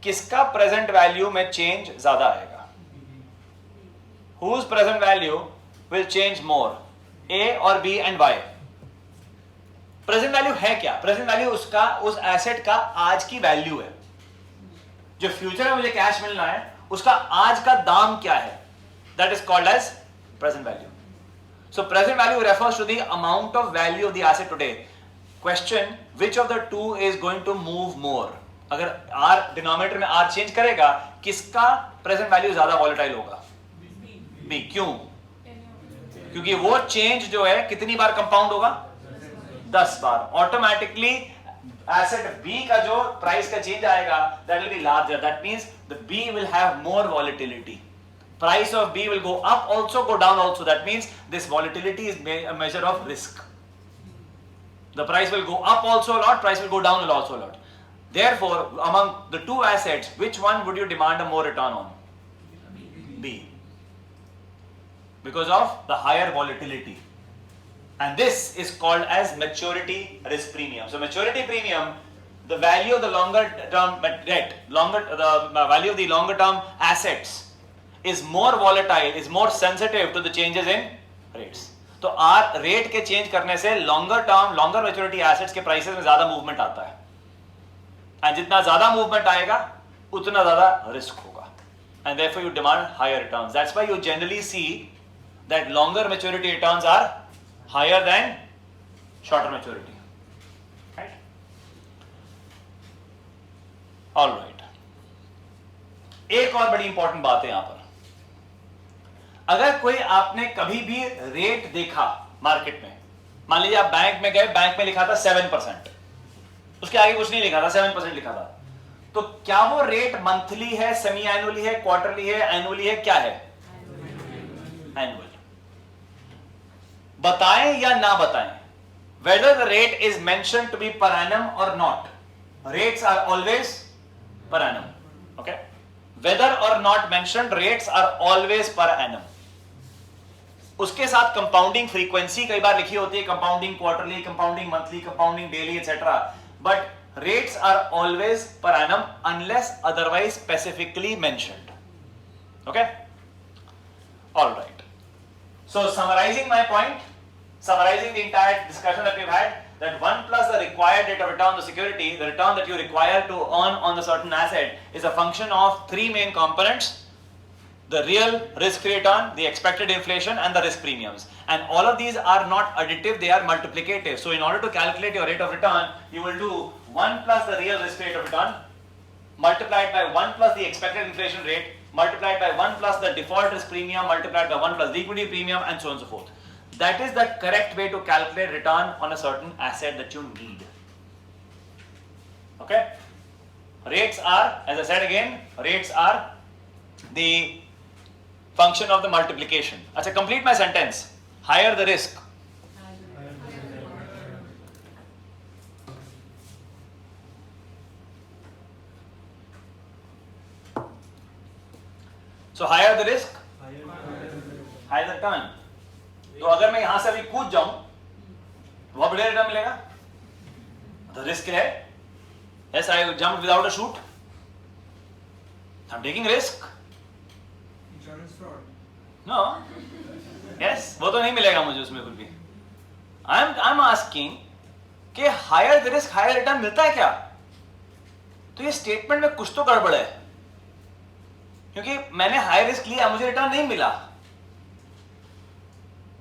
किसका प्रेजेंट वैल्यू में चेंज ज्यादा आएगा? Whose present value will change more, a or b and why? Present value है क्या? प्रेजेंट वैल्यू उसका, उस एसेट का आज की वैल्यू है. जो फ्यूचर में मुझे कैश मिलना है उसका आज का दाम क्या है? That is called as present value. So present value refers to the amount of value of the asset today. Question, which of the two is going to move more? अगर आर डिनोमिनेटर में R change करेगा, किसका present value ज्यादा volatile होगा? B. क्यों? क्योंकि वो change जो है कितनी बार कंपाउंड होगा? 10 बार. ऑटोमेटिकली एसेट B का जो प्राइस का चेंज आएगा that will be larger. That means the B will have more volatility. Price of B will go up also, go down also. That means this volatility is a measure of risk. The price will go up also a lot, price will go down also a lot. Therefore, among the 2 assets, which one would you demand a more return on? B. Because of the higher volatility. And this is called as maturity risk premium. So maturity premium, the value of the longer term debt, the value of the longer term assets is more volatile, is more sensitive to the changes in rates. तो R rate के change करने से longer term, longer maturity assets के prices में ज़्यादा movement आता है. And जितना ज़्यादा movement आएगा, उतना ज़्यादा risk होगा. And therefore you demand higher returns. That's why you generally see that longer maturity returns are higher than shorter maturity, right? All right. एक और बड़ी इंपॉर्टेंट बात है यहां पर. अगर कोई आपने कभी भी रेट देखा मार्केट में, मान लीजिए आप बैंक में गए, बैंक में लिखा था 7%, उसके आगे कुछ नहीं लिखा था, 7% लिखा था, तो क्या वो रेट मंथली है, सेमी एनुअली है, क्वार्टरली है, एनुअली है, क्या है? एनुअल. बताएं या ना बताएं, whether the rate is mentioned to be per annum or not, rates are always per annum. Okay, whether or not mentioned, rates are always per annum. उसके साथ कंपाउंडिंग फ्रीक्वेंसी कई बार लिखी होती है, compounding quarterly, compounding monthly, compounding daily etcetera, but rates are always per annum unless otherwise specifically mentioned. Okay, all right. So summarizing my point, summarizing the entire discussion that we've had, that 1 plus the required rate of return on the security, the return that you require to earn on the certain asset, is a function of three main components: the real risk-free return, the expected inflation, and the risk premiums. And all of these are not additive, they are multiplicative. So in order to calculate your rate of return, you will do 1 plus the real risk rate of return multiplied by 1 plus the expected inflation rate multiplied by 1 plus the default risk premium multiplied by 1 plus the equity premium, and so on and so forth. That is the correct way to calculate return on a certain asset that you need. Okay? Rates are, as I said again, rates are the function of the multiplication. Achha, complete my sentence. Higher the risk. So higher the risk, higher the return. तो अगर मैं यहां से अभी कूद जाऊं तो बहुत बढ़िया रिटर्न मिलेगा. The risk है. Yes, I jumped without a chute. I'm taking risk. Insurance fraud. No. Yes, वो तो नहीं मिलेगा मुझे उसमें कुछ भी. I'm asking कि higher the risk, higher return मिलता है क्या? तो ये स्टेटमेंट में कुछ तो गड़बड़ है, क्योंकि मैंने हाई रिस्क लिया, मुझे रिटर्न नहीं मिला.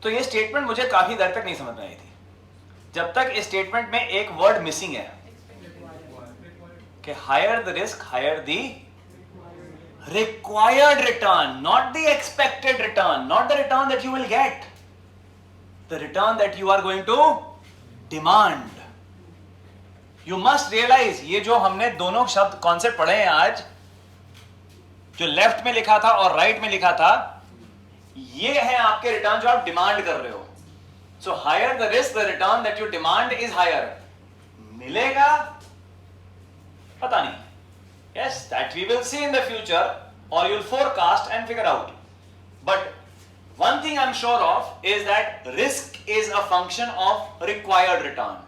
तो ये स्टेटमेंट मुझे काफी देर तक नहीं समझ में आई थी, जब तक इस स्टेटमेंट में एक वर्ड मिसिंग है कि higher the risk, higher the required return, not the expected return, not the return that you will get, the return that you are going to demand. You must realize, ये जो हमने दोनों शब्द concept पढ़े हैं आज, जो लेफ्ट में लिखा था और राइट में लिखा था, ये है आपके रिटर्न जो आप डिमांड कर रहे हो. So higher the risk, the return that you demand is higher. मिलेगा पता नहीं. Yes, that we will see in the future, or you'll forecast and figure out. But one thing I'm sure of is that risk is a function of required return.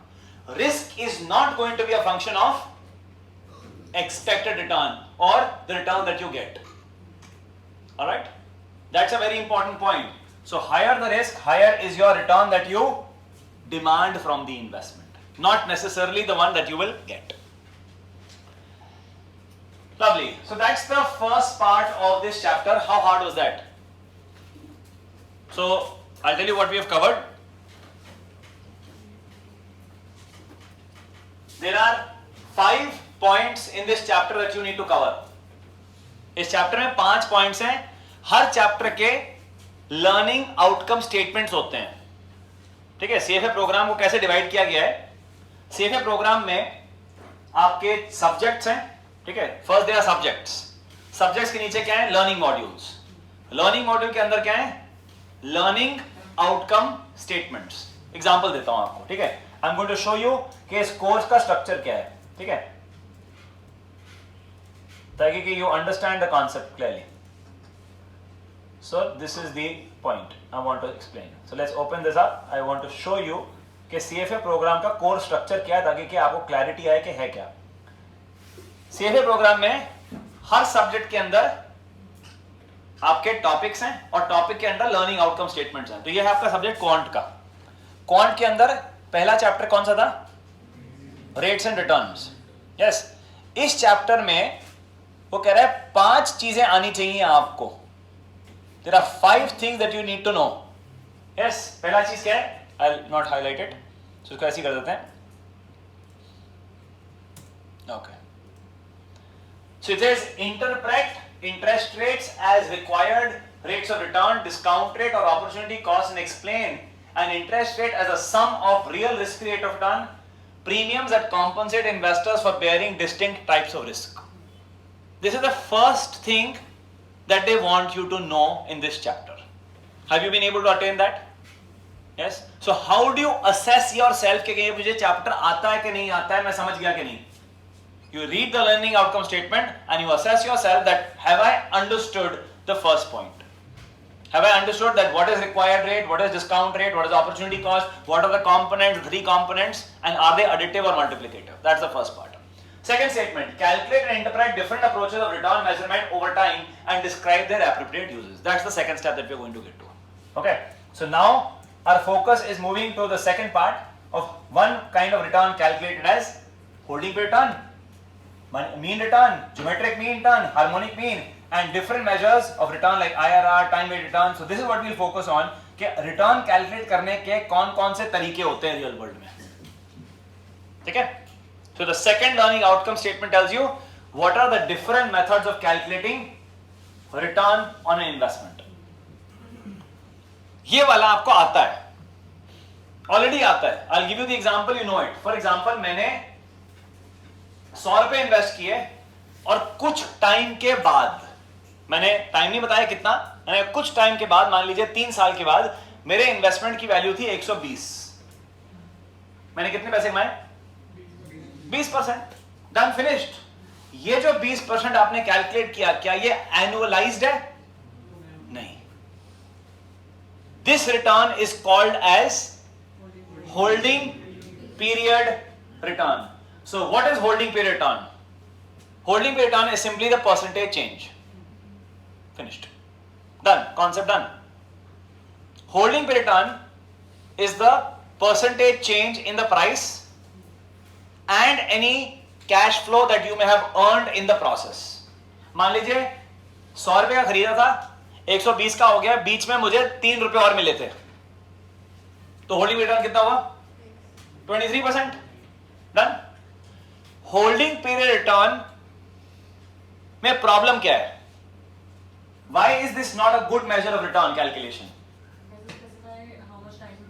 Risk is not going to be a function of expected return or the return that you get. Alright? That's a very important point. So higher the risk, higher is your return that you demand from the investment, not necessarily the one that you will get. Lovely. So that's the first part of this chapter. How hard was that? So I'll tell you what we have covered. There are 5 points in this chapter that you need to cover. इस chapter में 5 points हैं. हर chapter के learning outcome statements होते हैं. ठीक है. CFA programme को कैसे डिवाइड किया गया है? सीएफए प्रोग्राम में आपके सब्जेक्ट्स हैं. ठीक है. First there are subjects. Subjects के नीचे क्या है? Learning modules. लर्निंग मॉड्यूल के अंदर क्या है? Learning outcome statements. एग्जांपल देता हूं आपको. ठीक है. I am going to show you कि इस कोर्स का स्ट्रक्चर क्या है. ठीक है, ताकि कि you understand the concept clearly. So this is the point I want to explain. So let's open this up. I want to show you कि सीएफए प्रोग्राम का कोर्स स्ट्रक्चर क्या है, ताकि कि आपको क्लैरिटी आए कि है क्या. सीएफए प्रोग्राम में हर सब्जेक्ट के अंदर आपके टॉपिक्स हैं और टॉपिक के अंदर लर्निंग आउटकम स्टेटमेंट्स हैं. तो ये है आपका सब्जेक्ट क्वांट का. क्वांट के अंदर पहला चैप्टर कौन सा था? Rates and returns. यस. इस चैप्टर में वो कह रहा है 5 चीजें आनी चाहिए आपको. There are 5 things that you need to know. Yes. पहला चीज क्या है? I will not highlight it, so इसको ऐसे ही कर देते हैं. Okay. So it says interpret interest rates as required rates of return, discount rate or opportunity cost, and explain an interest rate as a sum of real risk rate of return, premiums that compensate investors for bearing distinct types of risk. This is the first thing that they want you to know in this chapter. Have you been able to attain that? Yes. So how do you assess yourself कि ये मुझे chapter आता है कि नहीं आता है, मैं समझ गया कि नहीं? You read the learning outcome statement and you assess yourself that have I understood the first point? Have I understood that what is required rate, what is discount rate, what is opportunity cost, what are the components, the 3 components, and are they additive or multiplicative? That's the first part. Second statement, calculate and interpret different approaches of return measurement over time and describe their appropriate uses. That's the second step that we're going to get to. Okay. So now our focus is moving to the second part, of one kind of return calculated as holding period return, mean return, geometric mean return, harmonic mean, and different measures of return like IRR, time weighted return. So this is what we'll focus on कि return calculate करने के कौन-कौन से तरीके होते हैं real world में. ठीक है? So the second learning outcome statement tells you what are the different methods of calculating return on an investment. ये वाला आपको आता है, ऑलरेडी आता है. I'll give you the example, you know it. For example, मैंने 100 रुपए इन्वेस्ट किए और कुछ टाइम के बाद, मैंने टाइम नहीं बताया कितना, मैंने कुछ टाइम के बाद, मान लीजिए 3 साल के बाद, मेरे इन्वेस्टमेंट की वैल्यू थी 120. मैंने कितने पैसे कमाए? 20%. Done, finished. ये जो 20% आपने कैलकुलेट किया, क्या ये एनुअलाइज्ड है? नहीं. This return is called as holding period return. So what is holding period return? Holding period return is simply the percentage change. Finished. Done. Concept done. Holding period return is the percentage change in the price and any cash flow that you may have earned in the process. मान लीजिए 100 रुपए का खरीदा था, 120 का हो गया, बीच में मुझे 3 रुपए और मिले थे, तो होल्डिंग रिटर्न कितना हुआ? 23%. डन. होल्डिंग पीरियड रिटर्न में प्रॉब्लम क्या है? Why is this not a good measure of return calculation?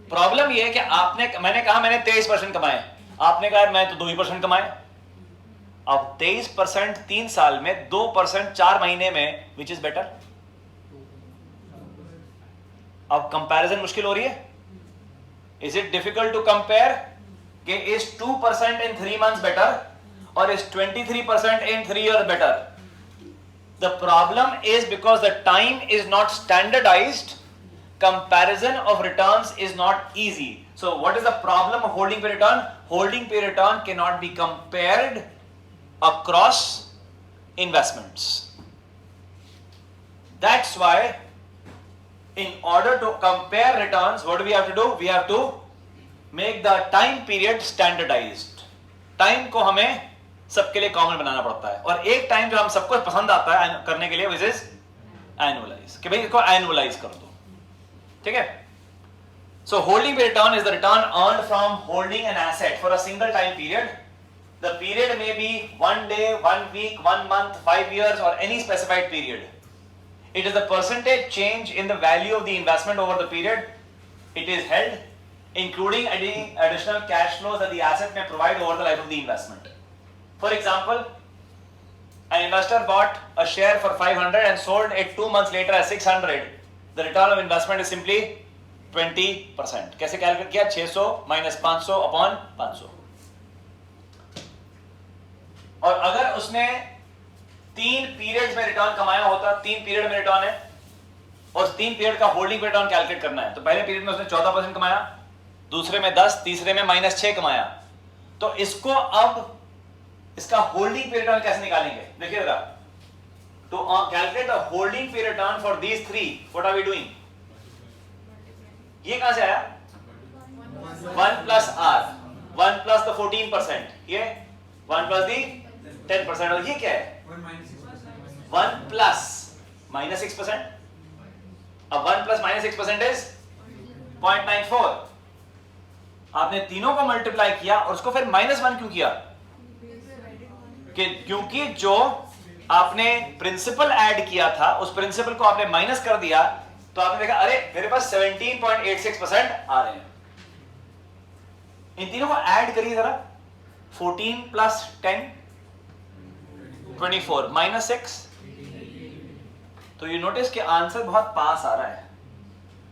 Problem ये है कि मैंने कहा मैंने 23% कमाए, आपने कहा मैं तो 2% कमाए. अब 23% 3 साल में, 2% 4 महीने में, विच इज बेटर? अब कंपैरिजन मुश्किल हो रही है. Is it difficult to compare कि is 2% in 3 months better or is 23% in 3 years better? The problem is because the time is not standardized, comparison of returns is not easy. So what is the problem of holding period return? Holding period return cannot be compared across investments. That's why in order to compare returns, what do we have to do? We have to make the time period standardized. Time को हमें सबके लिए common बनाना पड़ता है, और एक time जो हम सबको पसंद आता है करने के लिए, विच इज एनुअलाइज, कि भाई इसको एनुअलाइज कर दो. ठीक है? So holding period return is the return earned from holding an asset for a single time period. The period may be 1 day, 1 week, 1 month, 5 years or any specified period. It is the percentage change in the value of the investment over the period. It is held, including any additional cash flows that the asset may provide over the life of the investment. For example, an investor bought a share for 500 and sold it 2 months later at 600. The return of investment is simply 20%. कैसे calculate किया? 600 minus 500 upon 500. और अगर उसने 3 periods में return कमाया होता, 3 period में return है, और 3 पीरियड का होल्डिंग रिटर्न कैलकुलेट करना है, तो पहले पीरियड में उसने 14% कमाया, दूसरे में 10, तीसरे में -6 कमाया, तो इसको अब इसका होल्डिंग पीरियड रिटर्न कैसे निकालेंगे? देखिए जरा, to calculate the holding period return for these 3, what are we doing? ये कहां से आया? 1 plus R, 1 plus the 14%, ये 1 plus the 10%, और ये क्या है? 1 plus -6%. अब 1 plus -6% is 0.94. आपने तीनों को मल्टीप्लाई किया और उसको फिर -1 क्यों किया? क्योंकि जो आपने प्रिंसिपल ऐड किया था, उस प्रिंसिपल को आपने माइनस कर दिया, तो आपने देखा अरे मेरे पास 17.86% आ रहे हैं. इन तीनों को ऐड करिए जरा. 14 plus 10 24 minus 6. तो यू नोटिस कि आंसर बहुत पास आ रहा है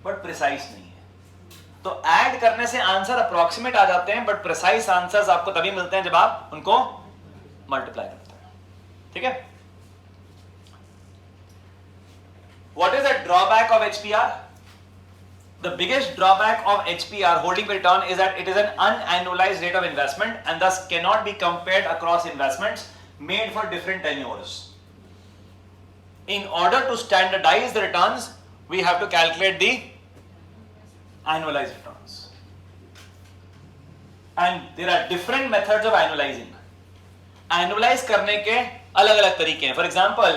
बट प्रिसाइज नहीं है. तो ऐड करने से आंसर अप्रोक्सीमेट आ जाते हैं, बट प्रिसाइज आंसर्स आपको तभी मिलते हैं जब आप उनको मल्टीप्लाई करते हैं. ठीक है? What is the drawback of HPR? The biggest drawback of HPR, holding period return, is that it is an unannualized rate of investment and thus cannot be compared across investments made for different tenures. In order to standardize the returns, we have to calculate the annualized returns. And there are different methods of annualising. Annualise करने के अलग अलग तरीके हैं. For example,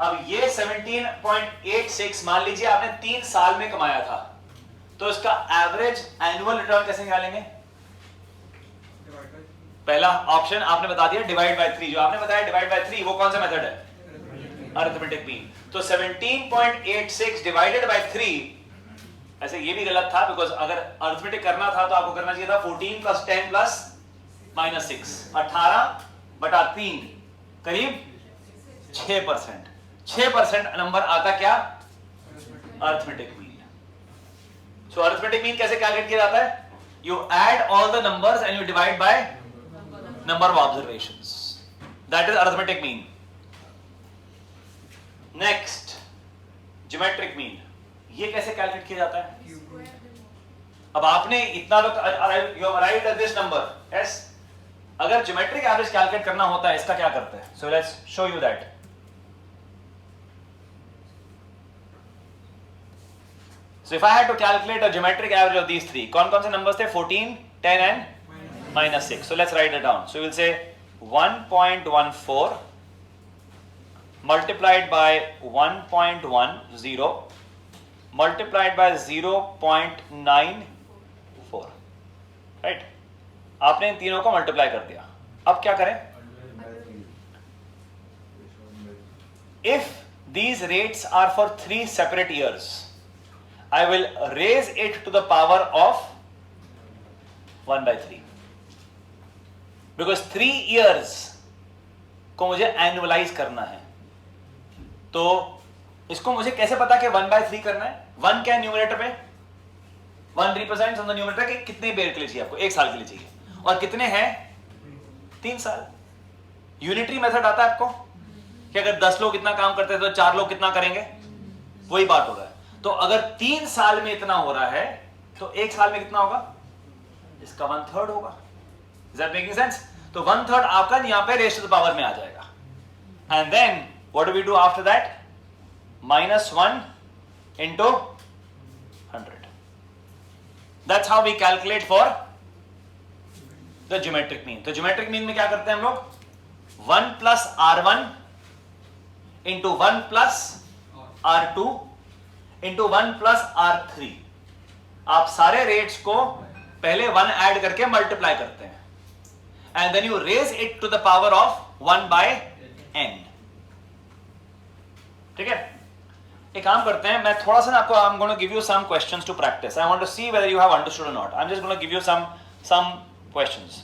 अब ये 17.86 मान लीजिए आपने 3 साल में कमाया था, तो इसका एवरेज एनुअल रिटर्न कैसे निकालेंगे? Divide by पहला ऑप्शन आपने बता दिया डिवाइड बाय 3. जो आपने बताया डिवाइड बाय 3, वो कौन सा मेथड है? Arithmetic mean. तो 17.86 डिवाइडेड बाय 3, ऐसे ये भी गलत था, बिकॉज अगर अरिथमेटिक करना था तो आपको करना चाहिए था 14 प्लस 10 प्लस -6, 18/3, करीब 6%. 6% नंबर आता क्या? Arithmetic mean. So arithmetic mean कैसे कैलकुलेट किया जाता है? You add all the numbers and you divide by number of observations. That is arithmetic mean. Next, geometric mean. ये कैसे कैलकुलेट किया जाता है? अब आपने इतना तो you have arrived at this number. Yes. अगर geometric average कैलकुलेट करना होता है, इसका क्या करते हैं? So let's show you that. So if I had to calculate a geometric average of these three, कौन-कौन से numbers थे? 14, 10 and -6. So let's write it down. So we will say 1.14 multiplied by 1.10 multiplied by 0.94. Right? आपने इन तीनों को multiply कर दिया. अब क्या करें? If these rates are for 3 separate years, I will raise it to the power of 1/3, because 3 years को मुझे एनुअलाइज करना है. तो इसको मुझे कैसे पता कि 1/3 करना है? 1 क्या न्यूमरेटर पे? 1 रिप्रेजेंट्स ऑन द न्यूमरेटर कि कितने बेर के लिए चाहिए आपको? 1 साल के लिए चाहिए. और कितने हैं? 3 साल. यूनिटरी मेथड आता है आपको कि अगर 10 लोग इतना काम करते हैं तो 4 लोग कितना करेंगे? वही बात हो रहा है. तो अगर 3 साल में इतना हो रहा है तो 1 साल में कितना होगा? इसका 1/3 होगा. Is that making sense? तो 1/3 आपका यहां पे रेज़ टू द पावर में आ जाएगा. And then what do we do after that? -1 into 100. That's how we calculate for the geometric mean. तो geometric mean में क्या करते हैं हम लोग? 1 plus R1 into 1 plus R2 into 1 plus R3. आप सारे रेट्स को पहले 1 ऐड करके मल्टीप्लाई करते हैं, and then you raise it to the power of 1/n. ठीक है? एक काम करते हैं, मैं थोड़ा सा ना आपको, I am going to give you some questions to practise. I want to see whether you have understood or not. I am just going to give you some questions.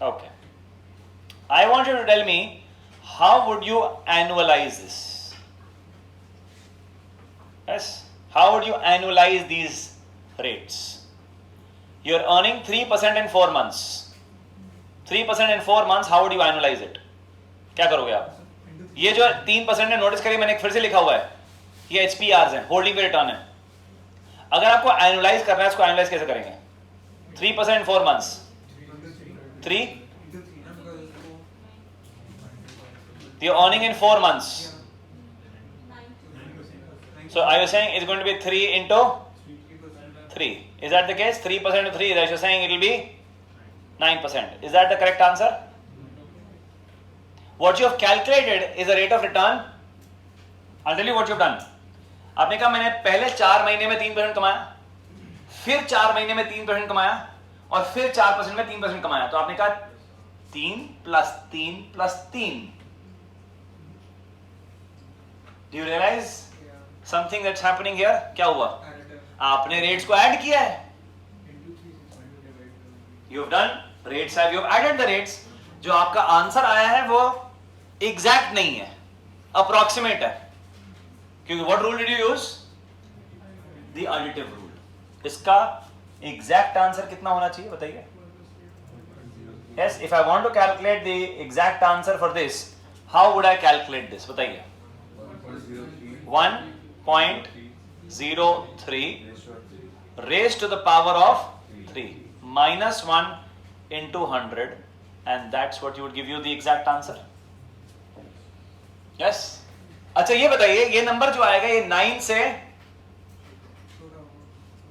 Okay. I want you to tell me, how would you annualize this? Yes? How would you annualize these rates? You're earning 3% in 4 months. 3% in 4 months, how would you annualize it? क्या करोगे आप? ये जो 3% है, notice करिए मैंने फिर से लिखा हुआ है, ये HPRs हैं, होल्डिंग पे रिटर्न है. अगर आपको एनुअलाइज करना है, इसको एनुअलाइज कैसे करेंगे? 3% in 4 months. 3? You're earning in 4 months. So are you saying it's going to be 3 into 3? Is that the case? 3% to 3, that you're saying it will be 9%. Is that the correct answer? What you have calculated is a rate of return. I'll tell you what you've done. आपने कहा मैंने पहले 4 महीने में 3% कमाया, फिर 4 महीने में 3% कमाया, और फिर 4% में 3% कमाया. तो आपने कहा 3 + 3 + 3. Do you realize something that's happening here? क्या हुआ? आपने रेट्स को ऐड किया है. You've done rates, you've added the rates. जो आपका आंसर आया है वो एग्जैक्ट नहीं है, अप्रोक्सीमेट है. क्योंकि what rule did you use? The additive rule. इसका एग्जैक्ट आंसर कितना होना चाहिए बताइए? Yes, if I want to calculate the exact answer for this, how would I calculate this? बताइए. 1.03 raised to the power of 3 minus 1 into 100, and that's what you would give you the exact answer. Yes. अच्छा ये बताइए, ये number जो आएगा ये 9 से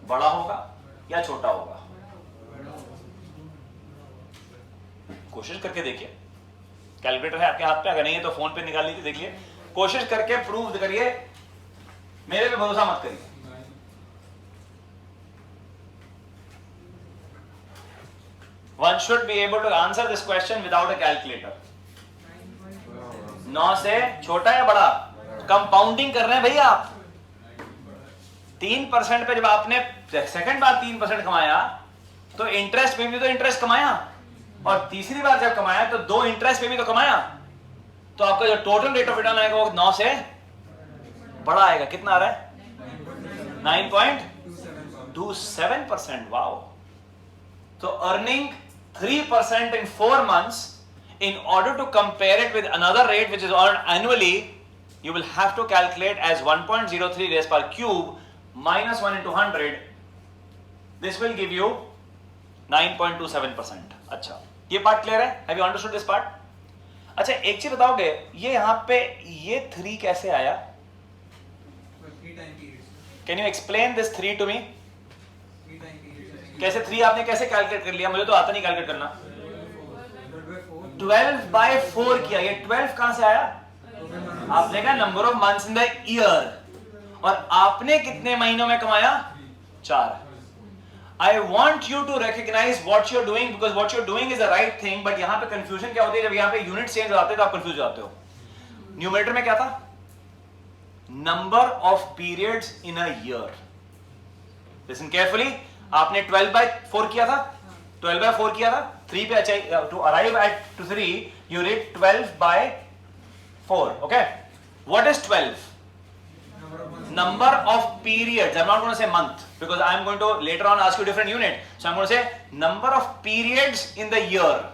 बड़ा होगा या छोटा होगा? कोशिश करके देखिए. कैलकुलेटर है आपके हाथ पे, अगर नहीं है तो फोन पे निकाल लीजिए, देखिए, कोशिश करके प्रूव करिए, मेरे पे भरोसा मत करिए. One should be able to answer this question without a calculator. 9 से छोटा या बड़ा? कंपाउंडिंग कर रहे हैं भैया आप. 3% पे जब आपने सेकंड बार 3% कमाया तो इंटरेस्ट पे भी तो इंटरेस्ट कमाया, और तीसरी बार जब कमाया तो 2 इंटरेस्ट पे भी तो कमाया. तो आपका जो टोटल रेट ऑफ रिटर्न आएगा वो 9 से बड़ा आएगा. कितना आ रहा है? 9.27%. Wow. So earning 3% in 4 months, in order to compare it with another rate which is earned annually, you will have to calculate as 1.03 raised per cube minus 1 into 100. This will give you 9.27%. अच्छा, ये part clear है? Have you understood this part? अच्छा, एक चीज बताओगे, ये यहाँ पे ये 3 कैसे आया? Can you explain this 3 to me? कैसे 3 आपने कैसे कैलकुलेट कर लिया? मुझे तो आता नहीं कैलकुलेट करना. 12/4 किया. ये 12 कहां से आया? आपने कहा number of months in the year, और आपने कितने महीनों में कमाया? 4. I want you to recognize what you're doing, because what you're doing is the right thing, but यहां पे कंफ्यूजन क्या होती है? जब यहां पे यूनिट चेंज हो जाते हैं तो आप कंफ्यूज हो जाते हो. न्यूमरेटर में क्या था? Number of periods in a year. Listen carefully. आपने 12/4 किया था, 12/4 किया था 3 पे. अच्छा, to arrive at 3 you read 12/4. okay, what is 12? Number of periods. I'm not going to say month, because I'm going to later on ask you different unit. So I'm going to say number of periods in the year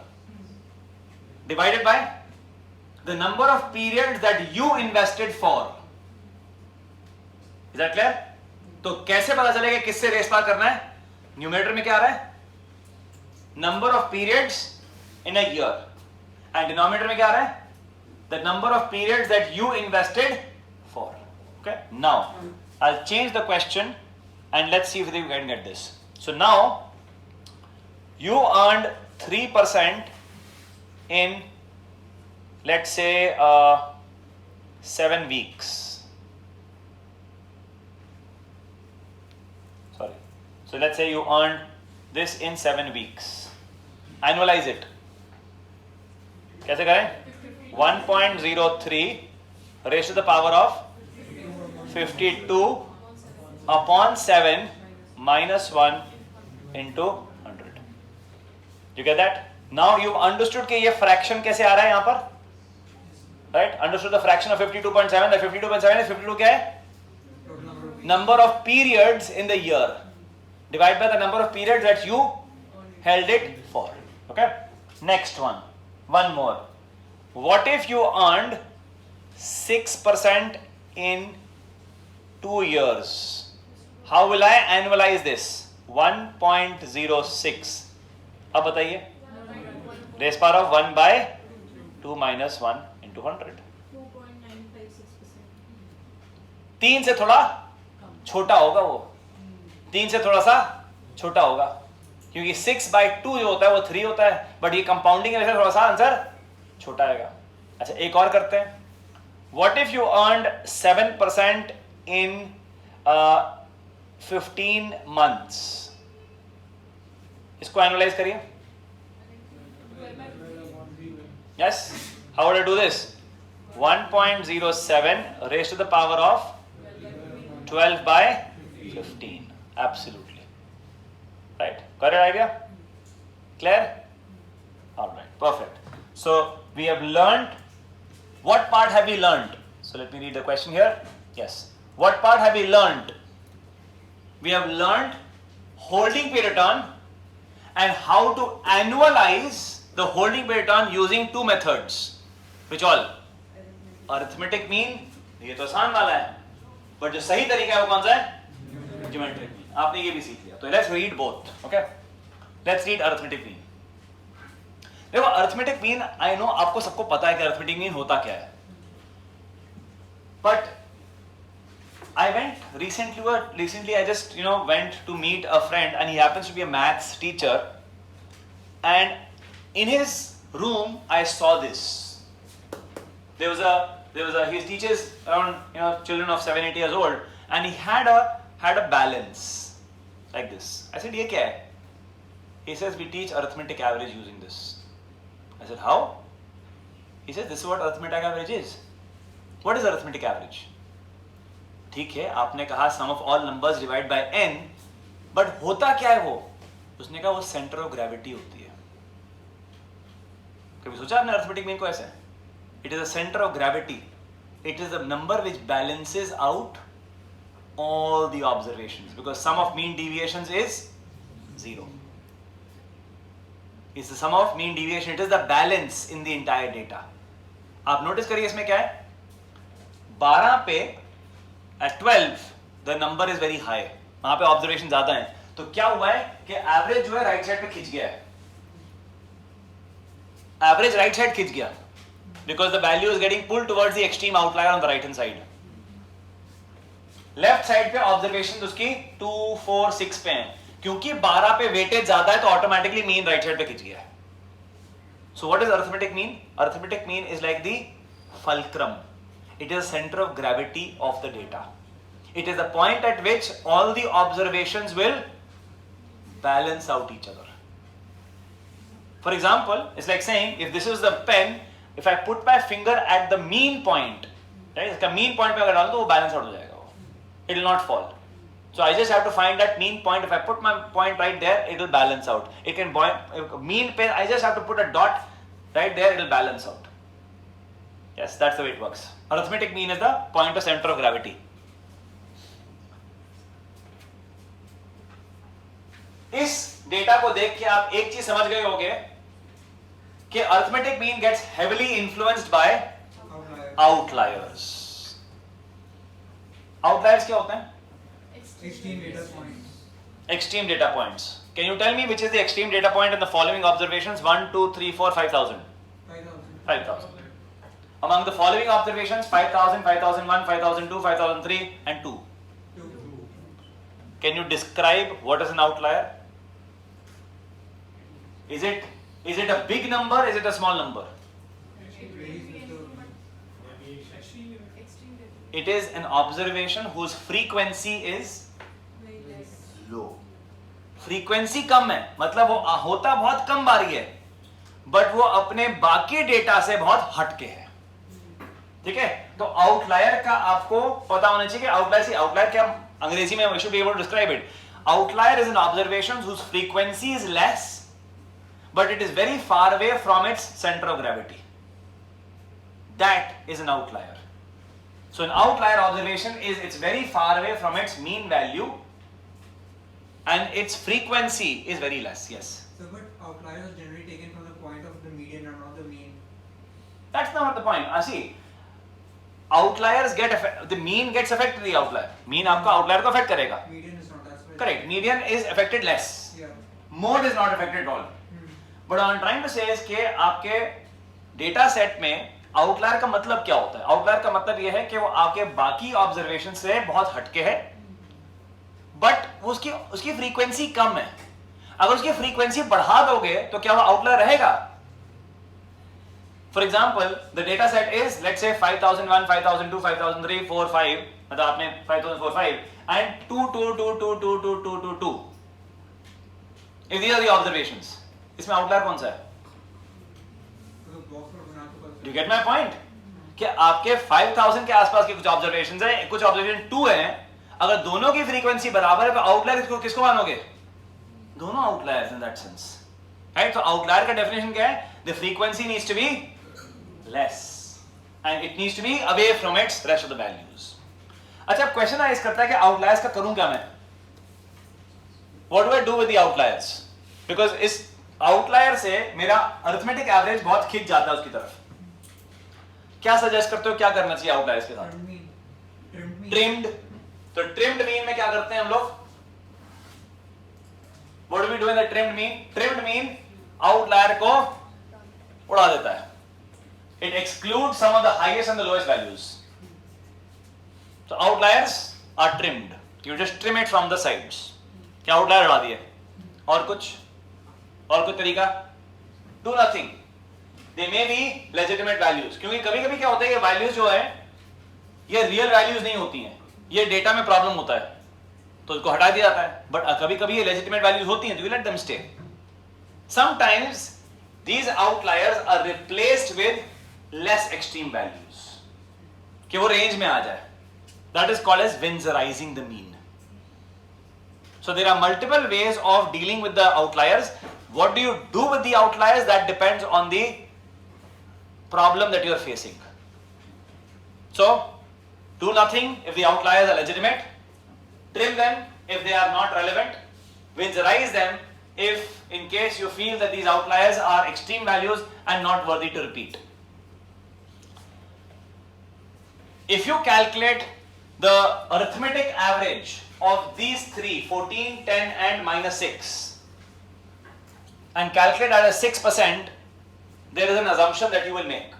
divided by the number of periods that you invested for. Is that clear? तो कैसे पता चलेगा किससे race पार करना है? Numerator में क्या आ रहा है? Number of periods in a year, and denominator में क्या आ रहा है? The number of periods that you invested for. Okay, now I'll change the question and let's see if we can get this. So now you earned 3% in, let's say, 7 weeks. Sorry. So let's say you earned this in 7 weeks. Annualize it. कैसे करें? 1.03 raised to the power of 52 upon 7 minus 1 into 100. You get that? Now you've understood कि ये fraction कैसे आ रहा है यहाँ पर? Right? Understood the fraction of 52.7. The 52.7 is 52 क्या है? Number of periods in the year. Divide by the number of periods that you held it for. Okay? Next one. One more. What if you earned 6% in 2 years? How will I annualize this? 1.06. अब बताइए. Raised power of 1/2 minus 1 into 100. 3 से थोड़ा छोटा होगा वो. 3 से थोड़ा सा छोटा होगा, क्योंकि 6/2 जो होता है वो 3 होता है, बट ये कंपाउंडिंग है, थोड़ा सा आंसर छोटा आएगा. अच्छा, एक और करते हैं. What if you earned 7% in 15 months? इसको एनालाइज करिए. Yes? How would I do this? 1.07 raised to the power of 12/15. Absolutely. Right? Correct idea? Clear? Alright, perfect. So we have learned. What part have we learned? So let me read the question here. Yes. What part have we learned? We have learned holding period return and how to annualize the holding period return using two methods. Which all? Arithmetic mean, ये तो आसान वाला है, but जो सही तरीका है वो कौन सा है? Geometric mean. आपने ये भी सीख लिया. तो let's read both. Okay? Let's read arithmetic mean. देखो arithmetic mean, I know आपको सबको पता है कि arithmetic mean होता क्या है. But I went recently I just went to meet a friend and he happens to be a maths teacher, and in his room I saw this. There was a he teaches around children of 7-8 years old, and he had a balance like this. I said, "Ye kya hai?" He says, "We teach arithmetic average using this." I said, "How?" He says, "This is what arithmetic average is." What is arithmetic average? ठीक है, आपने कहा sum of all numbers divided by n, but होता क्या है वो? उसने कहा वो center of gravity होती है. कभी सोचा आपने arithmetic mean को ऐसे? It is a center of gravity. It is a number which balances out all the observations, because sum of mean deviations is 0. It's the sum of mean deviation. It is the balance in the entire data. आप notice करिए इसमें क्या है? 12 पे at 12 the number is very high. वहां पे observation ज्यादा है. तो क्या हुआ है कि average जो है right side पे खिंच गया है. Average right side खिंच गया because the value is getting pulled towards the extreme outlier on the right hand side. Left side पे observations उसकी 2, 4, 6 पे हैं. क्योंकि 12 पे weightage ज्यादा है तो automatically mean right side पे खिंच गया है. So what is arithmetic mean? Arithmetic mean is like the fulcrum. It is the center of gravity of the data. It is the point at which all the observations will balance out each other. For example, it's like saying, if this is the pen, if I put my finger at the mean point, right? इसका mean point पे अगर डाल दो वो balance out हो जाएगा वो. It will not fall. So I just have to find that mean point. If I put my point right there, it will balance out. It can mean pen. I just have to put a dot right there. It will balance out. Yes, that's the way it works. Arithmetic mean is the point of center of gravity. इस data को देख के आप एक चीज समझ गए होंगे कि arithmetic mean gets heavily influenced by outliers. Outliers क्या होते हैं? Extreme data points. Extreme data points. Can you tell me which is the extreme data point in the following observations? 1, 2, 3, 4, 5,000. 5,000. Among the following observations, 5,000, 5,001, 5,002, 5,003 and 2. Can you describe what is an outlier? Is it a big number? Is it a small number? It is an observation whose frequency is low. Frequency कम है, मतलब वो होता बहुत कम बारी है, but वो अपने बाकी डेटा से बहुत हटके है. ठीक है, तो आउटलायर का आपको पता होना चाहिए कि आउटलायर क्या अंग्रेजी में, we should be able to describe it. Outlier is an observation whose frequency is less, but it is very far away from its center of gravity. That is an outlier. So an outlier observation is it's very far away from its mean value, and its frequency is very less. Yes. So, but outliers are generally taken from the point of the median and not the mean. That's not the point. See, outliers the mean gets affected the outlier. Mean आपका outlier को affect करेगा. Median is not as well. Correct. Median is affected less. Yeah. Mode is not affected at all. But what I'm trying to say is कि आपके data set में outlier का मतलब क्या होता है? Outlier का मतलब ये है कि वो आपके बाकी observation से बहुत हटके है, but उसकी frequency कम है. अगर उसकी frequency बढ़ा दोगे तो क्या वो outlier रहेगा? For example, the data set is, let's say 5,001, 5,002, 5,003, 4, 5. मतलब आपने 5,004, 5 and 2, 2, 2, 2, 2, 2, 2, 2, 2. If these are the observations, इसमें outlier कौन सा है? Do you get my point? कि आपके 5,000 के आसपास के कुछ observations हैं, कुछ observation 2 हैं. अगर दोनों की frequency बराबर है तो outlier किसको मानोगे? दोनों outliers in that sense. Right? तो outlier का definition क्या है? The frequency needs to be less and it needs to be away from its rest of the values. अच्छा, अब क्वेश्चन आइज करता है कि आउटलायर्स का करूं क्या मैं? What do I do with the outliers? Because इस आउटलायर से मेरा अरिथमेटिक एवरेज बहुत खिंच जाता है उसकी तरफ. क्या सजेस्ट करते हो क्या करना चाहिए आउटलायर्स के साथ? ट्रिम्ड. तो ट्रिम्ड मीन में क्या करते हैं हम लोग? What do we do in the trimmed mean? Trimmed mean outlier को उड़ा देता है. It excludes some of the highest and the lowest values. So outliers are trimmed. You just trim it from the sides. क्या outlier उड़ा दिए? और कुछ तरीका? Do nothing. They may be legitimate values. क्योंकि कभी-कभी क्या होता है ये values जो है ये real values नहीं होती हैं. ये डेटा में प्रॉब्लम होता है तो उसको हटा दिया जाता है. बट कभी-कभी ये legitimate values होती हैं तो you let them stay. Sometimes these outliers are replaced with less extreme values. कि वो रेंज में आ जाए. That is called as Winsorizing the mean. So there are multiple ways of dealing with the outliers. What do you do with the outliers? That depends on the problem that you are facing. So do nothing if the outliers are legitimate. Trim them if they are not relevant. Winsorize them if in case you feel that these outliers are extreme values and not worthy to repeat. If you calculate the arithmetic average of these three, 14, 10 and minus 6 and calculate at a 6%, there is an assumption that you will make.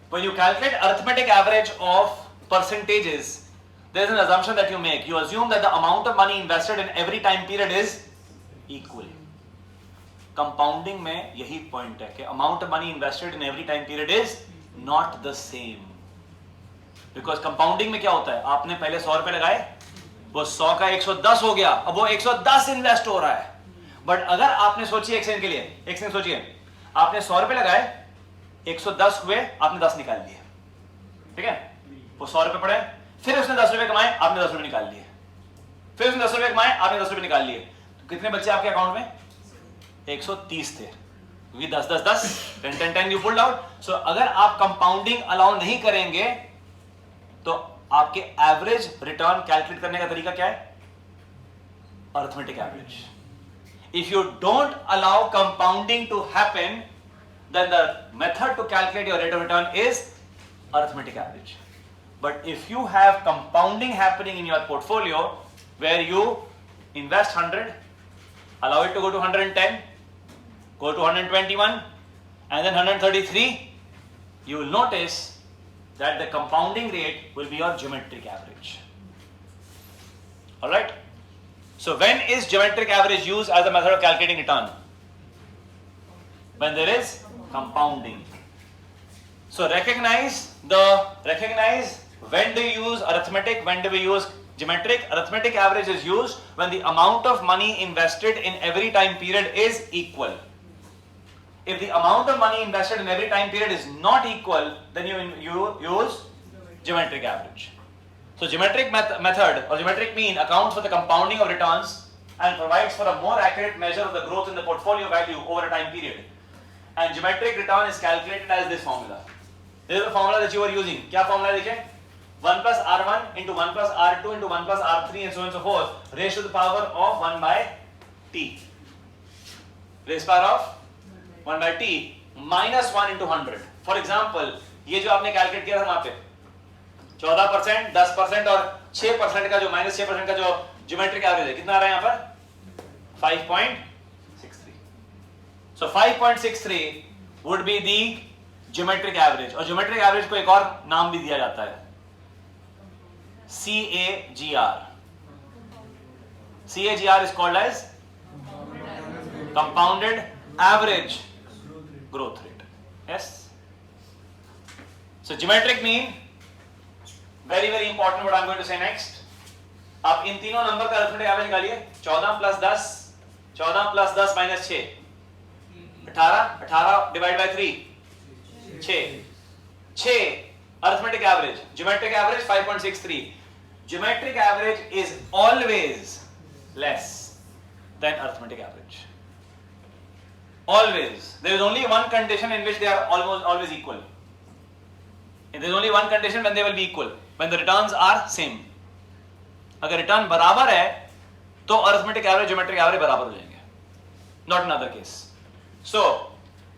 When you calculate arithmetic average of percentages, there is an assumption that you make. You assume that the amount of money invested in every time period is equal. Compounding में यही point है कि amount of money invested in every time period is not the same. Because compounding में क्या होता है? आपने पहले 100 रुपए लगाए, वो 100 का 110 हो गया, अब वो 110 इन्वेस्ट हो रहा है. बट अगर आपने सोचिए एक सेकंड के लिए, एक सेकंड सोचिए, आपने 100 रुपए लगाए, 110 हुए, आपने 10 निकाल लिए, ठीक है? वो 100 रुपए पड़े, फिर उसने 10 रुपए कमाए, आपने 10 रुपए निकाल लिए, फिर उसने 10 रुपए कमाए, आपने 10 रुपए निकाल लिए. तो कितने बच्चे आपके अकाउंट में? 130 थे. क्योंकि 10 10 10 10 10 10 यू पुल्ड आउट. सो अगर आप कंपाउंडिंग अलाउ नहीं करेंगे तो आपके एवरेज रिटर्न कैलकुलेट करने का तरीका क्या है? Arithmetic average. If you don't allow compounding to happen, then the method to calculate your rate of return is arithmetic average. But if you have compounding happening in your portfolio where you invest 100, allow it to go to 110, go to 121 and then 133, you will notice that the compounding rate will be your geometric average. Alright? So when is geometric average used as a method of calculating return? When there is compounding. So recognize when do you use arithmetic, when do we use geometric. Arithmetic average is used when the amount of money invested in every time period is equal. If the amount of money invested in every time period is not equal, then you use geometric average. So geometric method or geometric mean accounts for the compounding of returns and provides for a more accurate measure of the growth in the portfolio value over a time period. And geometric return is calculated as this formula. This is the formula that you are using. क्या formula देखें? 1 plus R1 into 1 plus R2 into 1 plus R3 and so on and so forth, raised to the power of 1 by t. Raised power of 1 by t minus 1 into 100. For example, ये जो आपने calculate किया था वहां पे 14%, 10% और 6% का जो माइनस 6% का जो ज्योमेट्रिक एवरेज है, कितना आ रहा है यहाँ पर? 5.63. So 5.63 would be the geometric average. और geometric average को एक और नाम भी दिया जाता है, CAGR. CAGR is called as compounded average growth rate. Yes. So geometric mean, very important what I am going to say next. आप इन तीनों नंबर का अरिथमेटिक एवरेज निकालिए. 14 plus 10, 14 plus 10 minus 6, 18, 18 divide by 3, 6 arithmetic average. Geometric average 5.63. Geometric average is always less than arithmetic average. Always. There is only one condition in which they are always equal. There is only one condition when they will be equal. When the returns are same. अगर return बराबर है तो arithmetic average geometric average बराबर हो जाएंगे, not in other case. So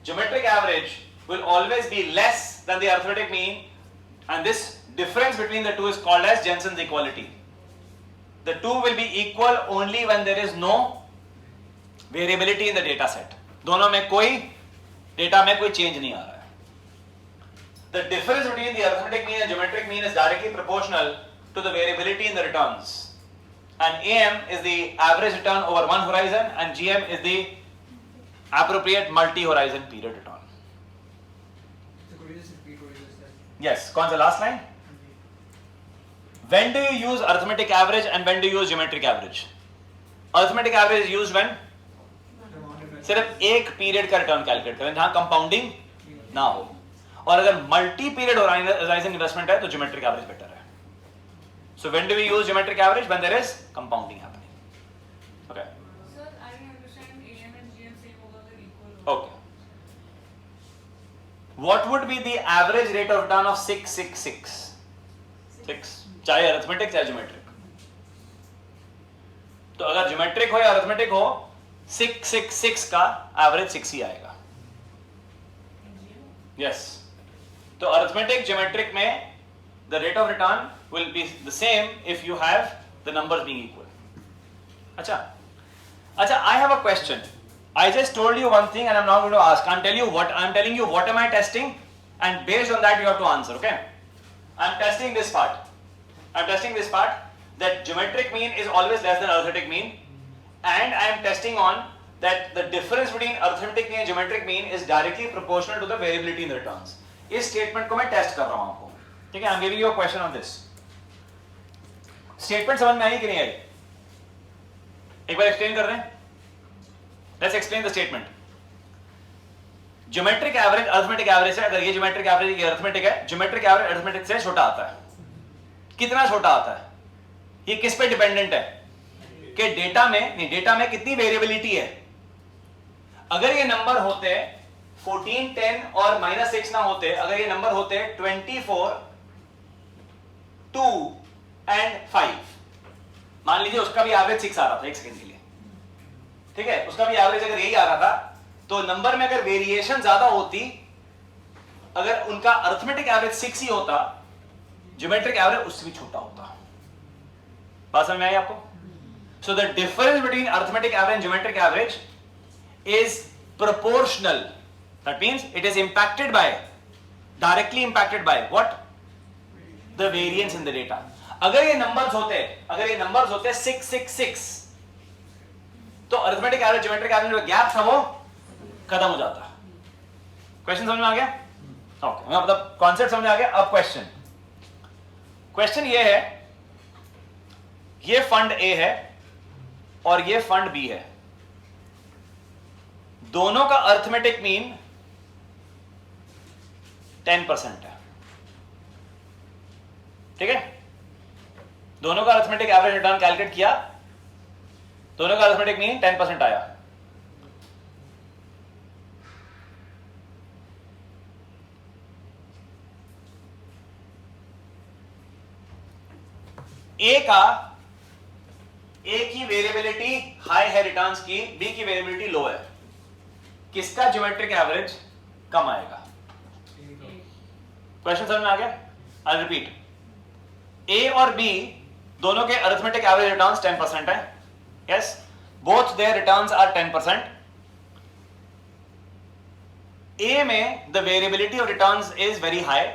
geometric average will always be less than the arithmetic mean, and this difference between the two is called as Jensen's equality. The two will be equal only when there is no variability in the data set. दोनों में कोई data में कोई change नहीं आ रहा है. The difference between the arithmetic mean and geometric mean is directly proportional to the variability in the returns. And AM is the average return over one horizon, and GM is the appropriate multi-horizon period return. Yes, कौन सा last line? When do you use arithmetic average and when do you use geometric average? Arithmetic average is used when सिर्फ एक period का return calculate करें जहां compounding ना हो, और अगर मल्टी पीरियड होराइजन इन्वेस्टमेंट है तो ज्योमेट्रिक एवरेज बेटर है. So when do we use geometric average? When there is compounding happening. Okay. Sir, I don't understand AM and GM same होगा अगर equal. Okay. What would be the average rate of return of 666? 6, चाहे arithmetic चाहे geometric. तो अगर geometric हो या arithmetic हो, 666 का एवरेज 6 ही आएगा. Yes. तो अरिथमेटिक ज्योमेट्रिक में the rate of return will be the same if you have the numbers being equal. अच्छा, I have a question. I just told you one thing and I'm now going to ask. I'm telling you what am I testing, and based on that you have to answer. Okay? I'm testing this part. That geometric mean is always less than arithmetic mean, and I am testing on that the difference between arithmetic mean and geometric mean is directly proportional to the variability in the returns. इस statement को मैं test कर रहा हूँ आपको. ठीक है? I'm giving you a question on this. Statement समझ में आई कि नहीं आई? एक बार explain कर रहे हैं. Let's explain the statement. Geometric average arithmetic average है. अगर ये geometric average ये arithmetic है, geometric average arithmetic से छोटा आता है. कितना छोटा आता है? ये किस पे डिपेंडेंट है? कि डेटा में कितनी वेरिएबिलिटी है. अगर ये नंबर होते 14, 10 और -6 ना होते, अगर ये नंबर होते 24, 2 and 5, मान लीजिए उसका भी एवरेज 6 आ रहा था एक सेकंड के लिए. ठीक है, उसका भी एवरेज अगर यही आ रहा था, तो नंबर में अगर वेरिएशन ज्यादा होती, अगर उनका अरिथमेटिक एवरेज 6 ही होता, ज्योमेट्रिक एवरेज उससे भी छोटा होता. बात समझ में आई आपको? So the difference between arithmetic average and geometric average is proportional. That means it is directly impacted by what? The variance in the data. अगर ये नंबर्स होते 666, तो अरिथमेटिक एवरेज ज्योमेट्रिक एवरेज में गैप था वो खत्म हो जाता. क्वेश्चन समझ में आ गया? ओके, मतलब कॉन्सेप्ट समझ में आ गया. अब क्वेश्चन ये है, ये फंड ए है और ये फंड बी है. दोनों का अरिथमेटिक मीन 10% है. ठीक है, दोनों का अरिथमेटिक एवरेज रिटर्न कैलकुलेट किया, दोनों का अरिथमेटिक मीन 10% आया. ए की वेरिएबिलिटी हाई है रिटर्न्स की, बी की वेरिएबिलिटी लो है. किसका ज्योमेट्रिक एवरेज कम आएगा? क्वेश्चन समझ में आ गया? आई रिपीट, ए और बी दोनों के अरिथमेटिक एवरेज रिटर्न्स 10% है. Yes, both their returns are 10%. A में the variability of returns is very high.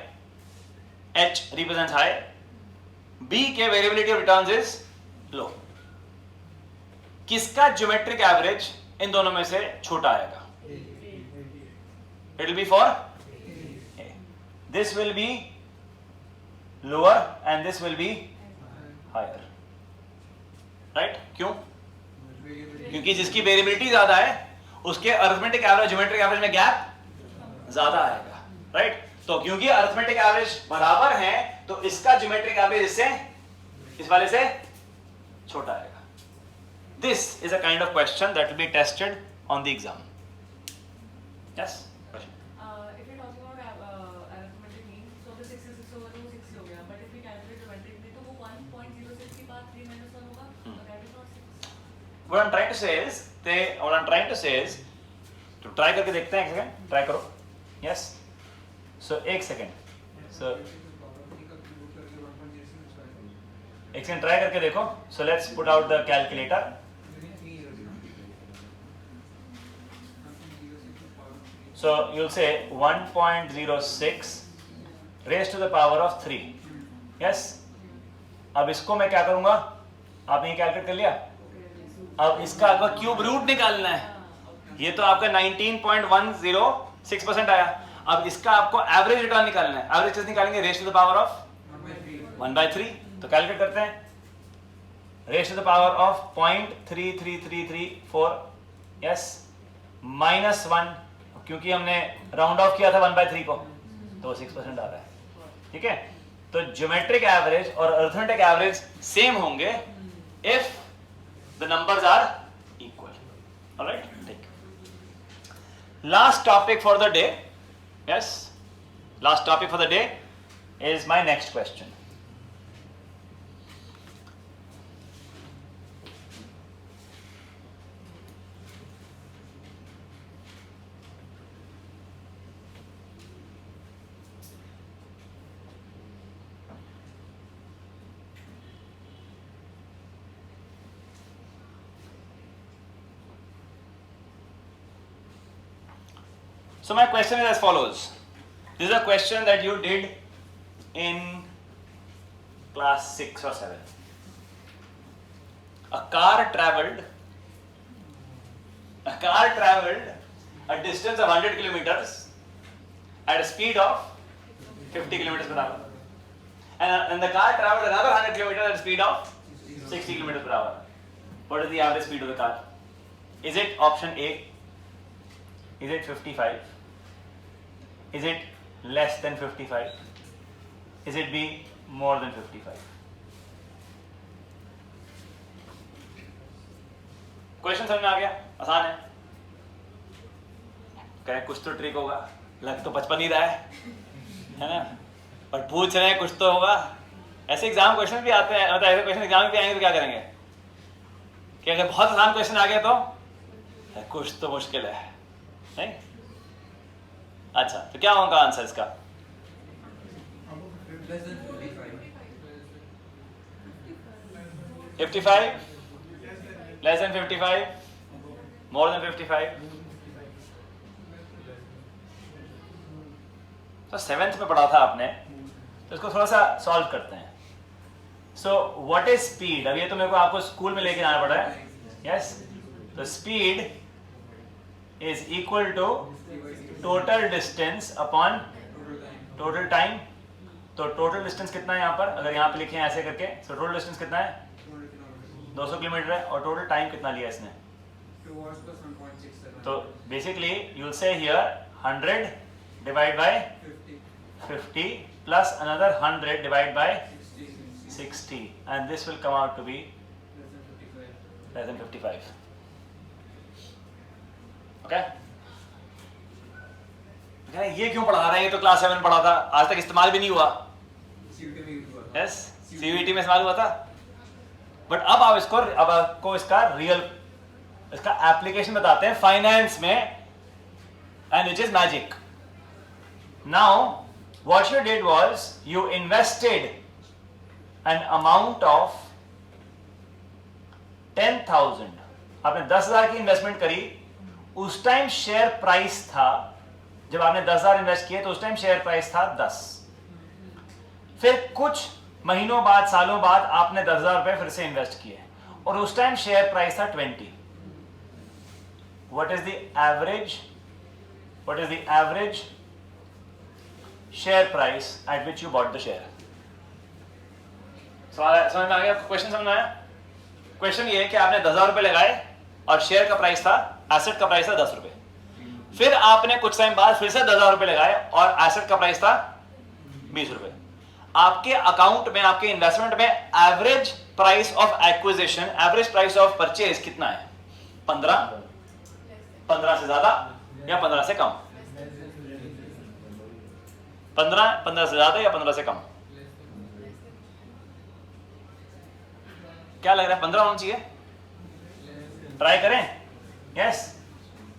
H represents high. B के variability of returns is low. किसका ज्योमेट्रिक एवरेज इन दोनों में से छोटा आएगा? It will be for A. This will be lower and this will be higher. Right? क्यों? क्योंकि जिसकी वेरिएबिलिटी ज्यादा है उसके अरिथमेटिक एवरेज ज्योमेट्रिक एवरेज में गैप ज्यादा आएगा. राइट? तो क्योंकि अरिथमेटिक एवरेज बराबर है, तो इसका ज्योमेट्रिक एवरेज इस वाले से छोटा आएगा. This is a kind of question that will be tested on the exam. Yes, If we talk about arithmetic mean, so the 66 over 2 6 हो गया, but if we calculate geometric mean, तो वो 1.06 के बाद 3 - 1 होगा, so that is not 6. what I'm trying to say is तो try करके देखते हैं, एक सेकंड ट्राई करो. यस, सो एक सेकंड, सो एक सेकंड ट्राई करके देखो. So let's put out the calculator. So you'll say 1.06 raised to the power of 3. Yes? अब इसको मैं क्या करूंगा, आपने ये कैलकुलेट कर लिया. अब इसका आपका क्यूब रूट निकालना है. ये तो आपका 19.106% आया. अब इसका आपको एवरेज रिटर्न निकालना है. एवरेज कैसे निकालेंगे? Raise to the power of 1/3. तो कैलकुलेट करते हैं. Raise to the power of 0.33334. Yes, -1, क्योंकि हमने राउंड ऑफ किया था 1/3 को, तो 6% आ रहा है. ठीक है, तो ज्योमेट्रिक एवरेज और अरिथमेटिक एवरेज सेम होंगे if the numbers are equal. Alright, ठीक. Last topic for the day. Yes, last topic for the day is my next question. So my question is as follows. This is a question that you did in class 6 or 7. A car traveled a distance of 100 kilometers at a speed of 50 kilometers per hour. And the car traveled another 100 kilometers at a speed of 60 kilometers per hour. What is the average speed of the car? Is it option A? Is it 55? Is it less than 55? Is it B, more than 55? Question समझ में आ गया? आसान है. कहे कुछ तो trick होगा, लग तो 55 ही रहा है ना, पर पूछ रहे हैं कुछ तो होगा. ऐसे एग्जाम क्वेश्चन भी आते हैं, मतलब ऐसे क्वेश्चन एग्जाम में भी आएंगे तो क्या करेंगे कि अगर बहुत आसान क्वेश्चन आ गया तो कुछ तो मुश्किल है, नहीं? अच्छा, तो क्या होगा आंसर इसका? Less than 55. 55? Less than 55? More than 55? तो 7th में पढ़ा था आपने, तो इसको थोड़ा सा सॉल्व करते हैं. So what is speed? अब ये तो मेरे को आपको स्कूल में लेके जाना पड़ा है. यस, तो speed is equal to total distance upon total time. तो टोटल डिस्टेंस कितना है यहाँ पर, अगर यहाँ पे लिखे हैं ऐसे करके, तो टोटल डिस्टेंस कितना है? 200 किलोमीटर है. और टोटल टाइम कितना लिया इसने? 2 hours plus 1.67. तो basically you will say here 100 divide by 50 plus another 100 divide by 60 and this will come out to be less than 55. Okay, ये क्यों पढ़ा रहा है? ये तो क्लास 7 पढ़ा था, आज तक इस्तेमाल भी नहीं हुआ. यस, सीवीटी में इस्तेमाल हुआ था, बट अब आपको इसका रियल, इसका एप्लीकेशन बताते हैं फाइनेंस में, and which is magic. Now what you did was you invested an amount of 10,000. आपने 10,000 की इन्वेस्टमेंट करी. उस टाइम शेयर प्राइस था, जब आपने 10,000 इन्वेस्ट किए तो उस टाइम शेयर प्राइस था 10. फिर कुछ महीनों बाद, सालों बाद आपने 10,000 रुपए फिर से इन्वेस्ट किए और उस टाइम शेयर प्राइस था 20. What is the average share price at which you bought the share? समझ में आ गया? क्वेश्चन समझ में आया? क्वेश्चन ये है कि आपने 10,000 रुपए लगाए और शेयर का प्राइस था, एसेट का प्राइस था 10 रुपए. फिर आपने कुछ टाइम बाद फिर से 10,000 रुपए लगाए और एसेट का प्राइस था 20 रुपए. आपके अकाउंट में, आपके इन्वेस्टमेंट में average price of acquisition, average price of purchase कितना है? 15 से ज्यादा या 15 से कम? 15 से ज्यादा या 15 से कम? क्या लग रहा है? 15 होना चाहिए? ट्राई करें? यस।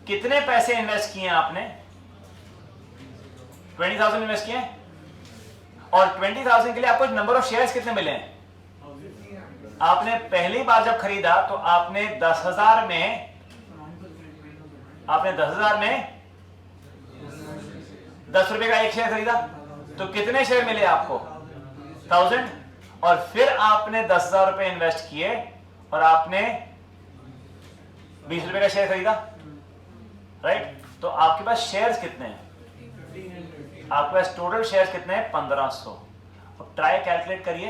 कितने पैसे इन्वेस्ट किए आपने? 20,000 इन्वेस्ट किए, और 20,000 के लिए आपको नंबर ऑफ शेयर्स कितने मिले हैं? आपने पहली बार जब खरीदा तो आपने 10,000 में 10 रुपए का एक शेयर खरीदा, तो कितने शेयर मिले आपको? 1000। और फिर आपने 10,000 रुपए इन्वेस्ट किए और आपने 20 रुपए का शेयर खरीदा, राइट? तो आपके पास शेयर्स कितने हैं? आपके पास टोटल शेयर्स कितने हैं? 1500। अब ट्राई कैलकुलेट करिए।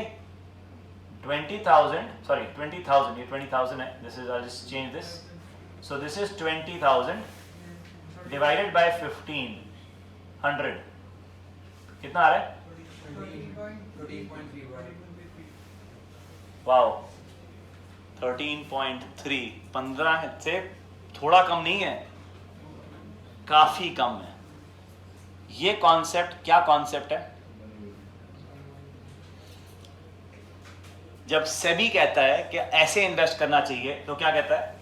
20,000, सॉरी 20,000, ये 20,000 है, this is, I just change this, so this is 20,000 divided by 1500, कितना आ रहा है? 13.3। वाओ, 13.3। 15 से थोड़ा कम नहीं है, काफी कम है। ये कॉन्सेप्ट क्या कॉन्सेप्ट है? जब सेबी कहता है कि ऐसे इन्वेस्ट करना चाहिए, तो क्या कहता है?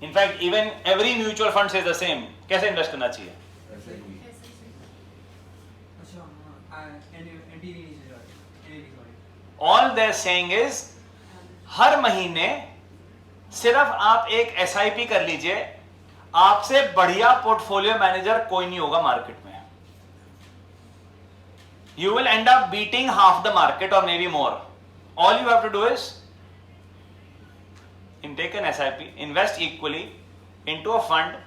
In fact even every mutual fund says the same. कैसे इन्वेस्ट करना चाहिए? ऑल दे सेइंग इज, हर महीने सिर्फ आप एक एसआईपी कर लीजिए, आपसे बढ़िया पोर्टफोलियो मैनेजर कोई नहीं होगा मार्केट में। You will end up beating half the market or maybe more. All you have to do is take an SIP, invest equally into a fund,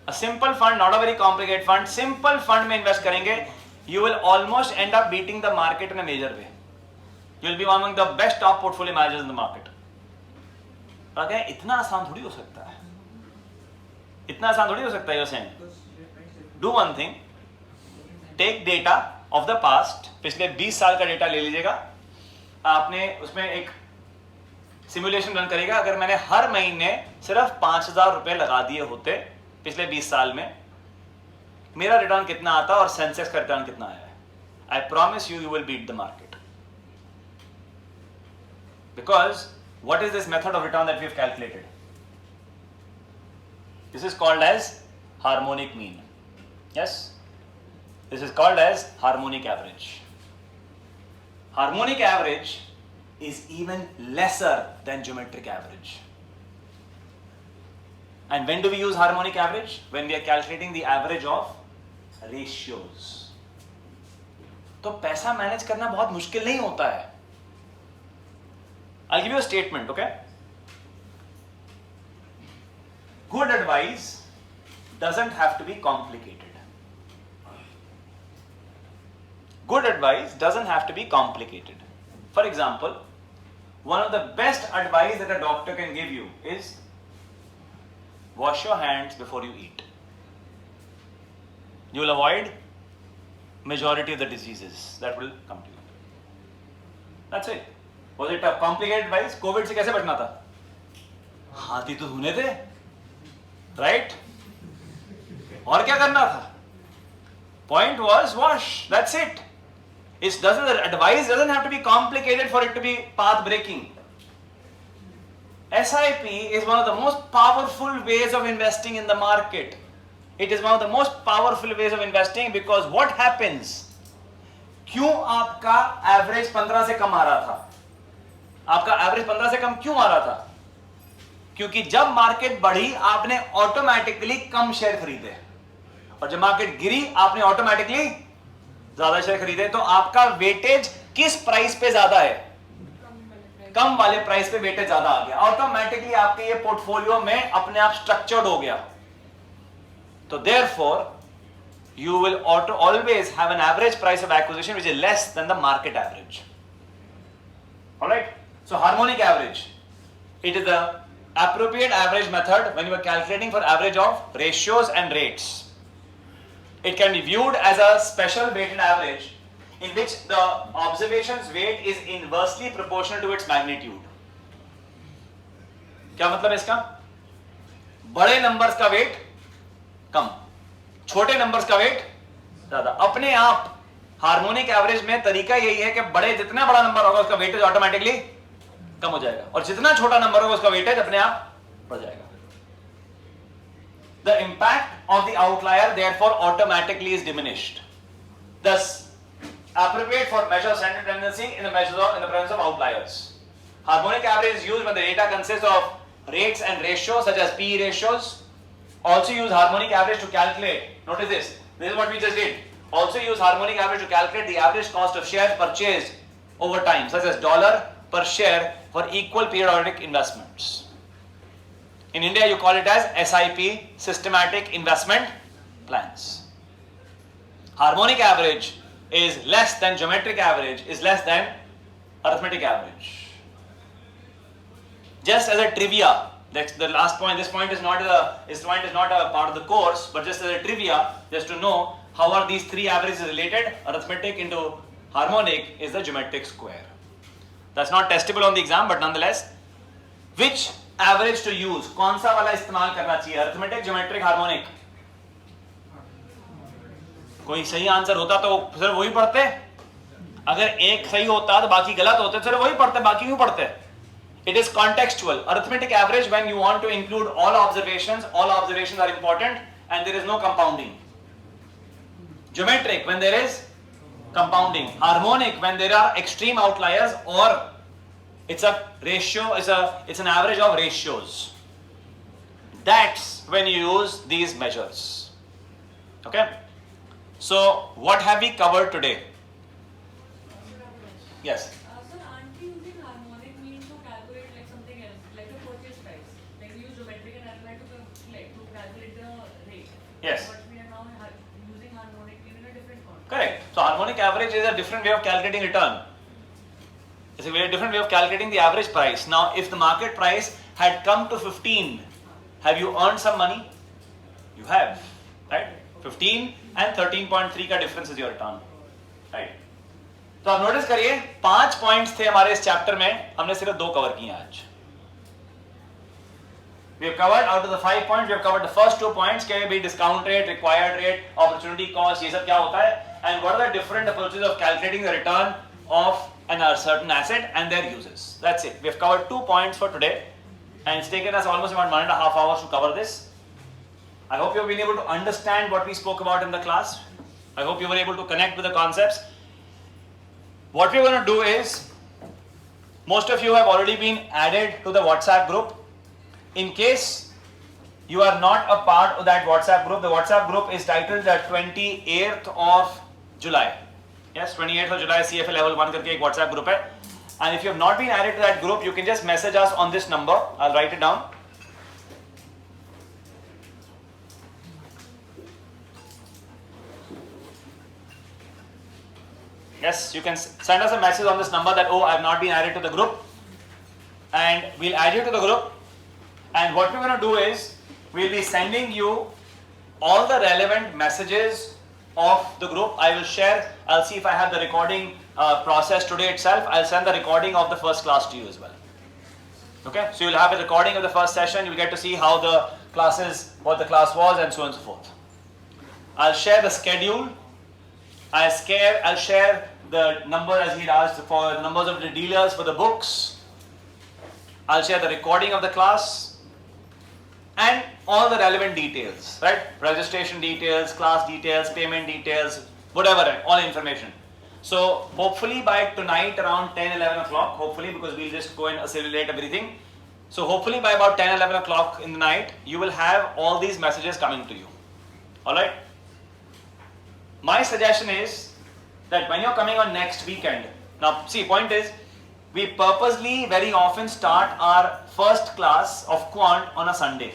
a simple fund, not a very complicated fund, simple fund में invest करेंगे, you will almost end up beating the market in a major way. You will be among the best top portfolio managers in the market. okay? इतना आसान थोड़ी हो सकता है, इतना आसान थोड़ी हो सकता है। You're saying, do one thing, take data of the past, पिछले 20 साल का डेटा ले लीजिएगा, आपने उसमें एक सिमुलेशन रन करेगा। अगर मैंने हर महीने सिर्फ 5,000 रुपए लगा दिए होते पिछले 20 साल में, मेरा रिटर्न कितना आता और सेंसेक्स का रिटर्न कितना आया है? I promise you, you will beat the market. Because what is this method of return that we have calculated? This is called as harmonic mean. Yes, this is called as harmonic average. Harmonic average is even lesser than geometric average. And when do we use harmonic average? When we are calculating the average of ratios. तो पैसा manage करना बहुत मुश्किल नहीं होता है। I'll give you a statement, okay? Good advice doesn't have to be complicated. Good advice doesn't have to be complicated. For example, one of the best advice that a doctor can give you is wash your hands before you eat. You will avoid majority of the diseases that will come to you. That's it. Was it a complicated advice? COVID से कैसे बचना था? हाथी तो धोने थे, right? और क्या करना था? Point was wash. That's it. The advice doesn't have to be complicated for it to be path breaking. SIP is one of the most powerful ways of investing in the market. It is one of the most powerful ways of investing because what happens? क्यों आपका average 15 से कम आ रहा था? आपका average 15 से कम क्यों आ रहा था? क्योंकि जब मार्केट बढ़ी आपने ऑटोमेटिकली कम शेयर खरीदे, और जब मार्केट गिरी आपने ऑटोमेटिकली ज्यादा शेयर खरीदे। तो आपका वेटेज किस प्राइस पे ज्यादा है? कम वाले प्राइस पे वेटेज ज्यादा आ गया, ऑटोमेटिकली आपके ये पोर्टफोलियो में अपने आप स्ट्रक्चर्ड हो गया। तो therefore you will always have an average price of acquisition which is less than the market average. All right, so harmonic average, it is the appropriate average method when you are calculating for average of ratios and rates. It can be viewed as a special weighted average in which the observation's weight is inversely proportional to its magnitude. क्या मतलब है इसका? बड़े numbers का wait कम, छोटे numbers का wait ज्यादा। अपने आप हार्मोनिक एवरेज में तरीका यही है कि बड़े, जितना बड़ा नंबर होगा उसका वेटेज ऑटोमेटिकली कम हो जाएगा, और जितना छोटा नंबर होगा उसका वेटेज अपने आप बढ़ जाएगा. The impact of the outlier therefore automatically is diminished. Thus, appropriate for measure of standard tendency in the presence of outliers. Harmonic average is used when the data consists of rates and ratios such as P ratios. Also use harmonic average to calculate. Notice this. This is what we just did. Also use harmonic average to calculate the average cost of shares purchased over time, such as dollar per share for equal periodic investments. In India, you call it as SIP, systematic investment plans. Harmonic average is less than geometric average, is less than arithmetic average. Just as a trivia, the last point. This point is not a part of the course, but just as a trivia, just to know how are these three averages related. Arithmetic into harmonic is the geometric square. That's not testable on the exam, but nonetheless, which average to use? कौन सा वाला इस्तेमाल करना चाहिए? Arithmetic, geometric, harmonic. कोई सही answer होता तो सिर्फ वही पढ़ते. अगर एक सही होता तो बाकी गलत होते, सिर्फ वही पढ़ते, बाकी क्यों पढ़ते? It is contextual. Arithmetic average when you want to include all observations are important and there is no compounding. Geometric when there is compounding. Harmonic when there are extreme outliers or it's a ratio, it's an average of ratios. That's when you use these measures. Okay? So, what have we covered today? Yes? Sir, aren't we using harmonic mean to calculate like something else, like the purchase price? Like we use geometric and arithmetic to calculate the rate. Yes. But we are now using harmonic in a different context. Correct. So, harmonic average is a different way of calculating return. It's a very different way of calculating the average price. Now, if the market price had come to 15, have you earned some money? You have, right? 15 and 13.3 का difference is your return, right? तो आप notice करिए 5 points थे हमारे इस chapter में, हमने सिर्फ 2 कवर किए आज. We have covered out of the 5 points, we have covered the first 2 points. Can be discount rate, required rate, opportunity cost, ये सब क्या होता है, and what are the different approaches of calculating the return of a certain asset and their uses. That's it. We have covered 2 points for today, and it's taken us almost about 1.5 hours to cover this. I hope you have been able to understand what we spoke about in the class. I hope you were able to connect with the concepts. What we're going to do is, most of you have already been added to the WhatsApp group. In case you are not a part of that WhatsApp group, the WhatsApp group is titled the 28th of July. Yes, 28th of July CFA level 1 करके एक WhatsApp group है. And if you have not been added to that group, you can just message us on this number. I'll write it down. Yes, you can send us a message on this number that, oh, I have not been added to the group, and we'll add you to the group. And what we're going to do is, we'll be sending you all the relevant messages of the group. I will share, I'll see if I have the recording process today itself. I'll send the recording of the first class to you as well. Okay, so you'll have a recording of the first session, you'll get to see how the classes, what the class was, and so on and so forth. I'll share the schedule. I'll share the number as he'd asked for the numbers of the dealers for the books. I'll share the recording of the class and all the relevant details, right? Registration details, class details, payment details, whatever, all information. So hopefully by tonight around 10, 11 o'clock, hopefully, because we'll just go and assimilate everything. So hopefully by about 10, 11 o'clock in the night, you will have all these messages coming to you. Alright? My suggestion is that when you're coming on next weekend, now see, point is, we purposely very often start our first class of quant on a Sunday.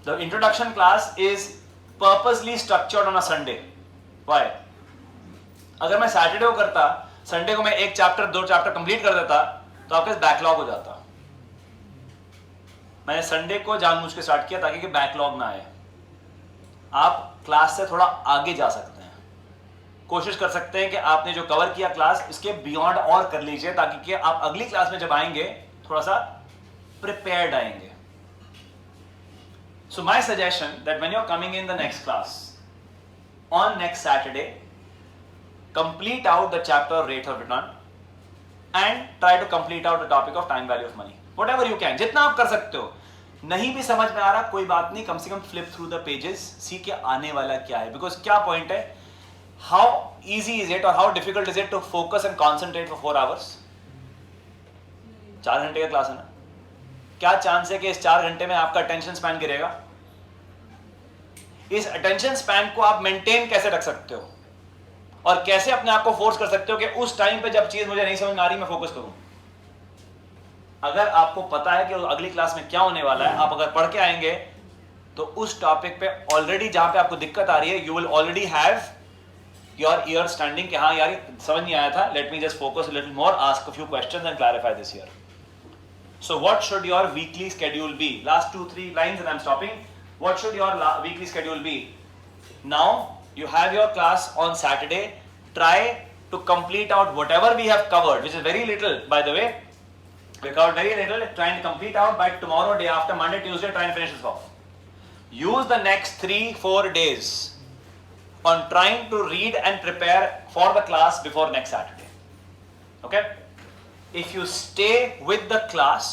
The introduction class is purposely structured on a Sunday. Why? अगर मैं Saturday को करता, Sunday को मैं 1 chapter 2 chapter complete कर देता, तो आपके बैकलॉग हो जाता. मैंने संडे को जानबूझ के स्टार्ट किया ताकि बैकलॉग ना आए. आप क्लास से थोड़ा आगे जा सकते हैं, कोशिश कर सकते हैं कि आपने जो कवर किया क्लास इसके बियॉन्ड और कर लीजिए, ताकि कि आप अगली क्लास में जब आएंगे थोड़ा सा प्रिपेयर्ड आएंगे. So my suggestion that when you're coming in the next class on next Saturday, complete out the chapter of rate of return and try to complete out the topic of time value of money. whatever you can, जितना आप कर सकते हो. नहीं भी समझ में आ रहा कोई बात नहीं, कम से कम flip through the pages, सी के आने वाला क्या है. Because क्या point है, how easy is it or how difficult is it to focus and concentrate for 4 hours? 4 घंटे का क्लास है ना, क्या चांस है कि इस 4 घंटे में आपका अटेंशन स्पैन गिरेगा? इस अटेंशन स्पैन को आप मेंटेन कैसे रख सकते हो और कैसे अपने आप को फोर्स कर सकते हो कि उस टाइम पे जब चीज मुझे नहीं समझ में आ रही मैं फोकस करूं? अगर आपको पता है कि अगली क्लास में क्या होने वाला है, आप अगर पढ़ के आएंगे तो उस टॉपिक पे ऑलरेडी जहां पे आपको दिक्कत आ रही है, you will already have your year standing कि हाँ यार ये समझ नहीं आया था, let me just focus little more, ask a few questions and clarify this year. So what should your weekly schedule be? Last 2-3 lines and I'm stopping. What should your weekly schedule be? Now you have your class on Saturday. Try to complete out whatever we have covered, which is very little, by the way. We covered very little. Try and complete out by tomorrow, day after, Monday, Tuesday. Try and finish this off. Use the next 3-4 days on trying to read and prepare for the class before next Saturday. Okay? If you stay with the class,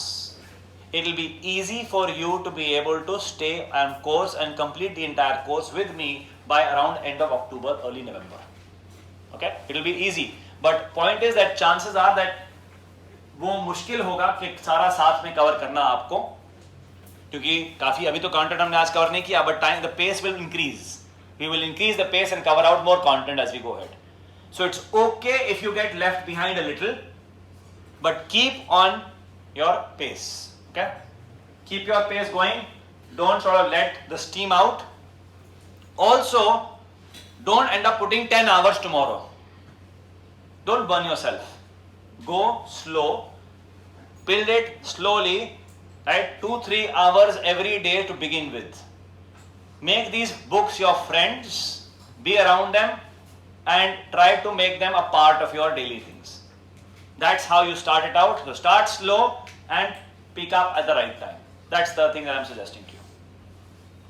it will be easy for you to be able to stay on course and complete the entire course with me by around end of October, early November. Okay? It will be easy. But point is that chances are that वो मुश्किल होगा कि सारा साथ में cover करना आपको, क्योंकि काफी अभी तो कंटेंट हमने आज कवर नहीं किया, but time the pace will increase. We will increase the pace and cover out more content as we go ahead. So it's okay if you get left behind a little, but keep on your pace. Okay? Keep your pace going. Don't sort of let the steam out. Also, don't end up putting 10 hours tomorrow. Don't burn yourself. Go slow. Build it slowly. Right? 2-3 hours every day to begin with. Make these books your friends. Be around them and try to make them a part of your daily things. That's how you start it out. So start slow and pick up at the right time. That's the thing that I'm suggesting to you.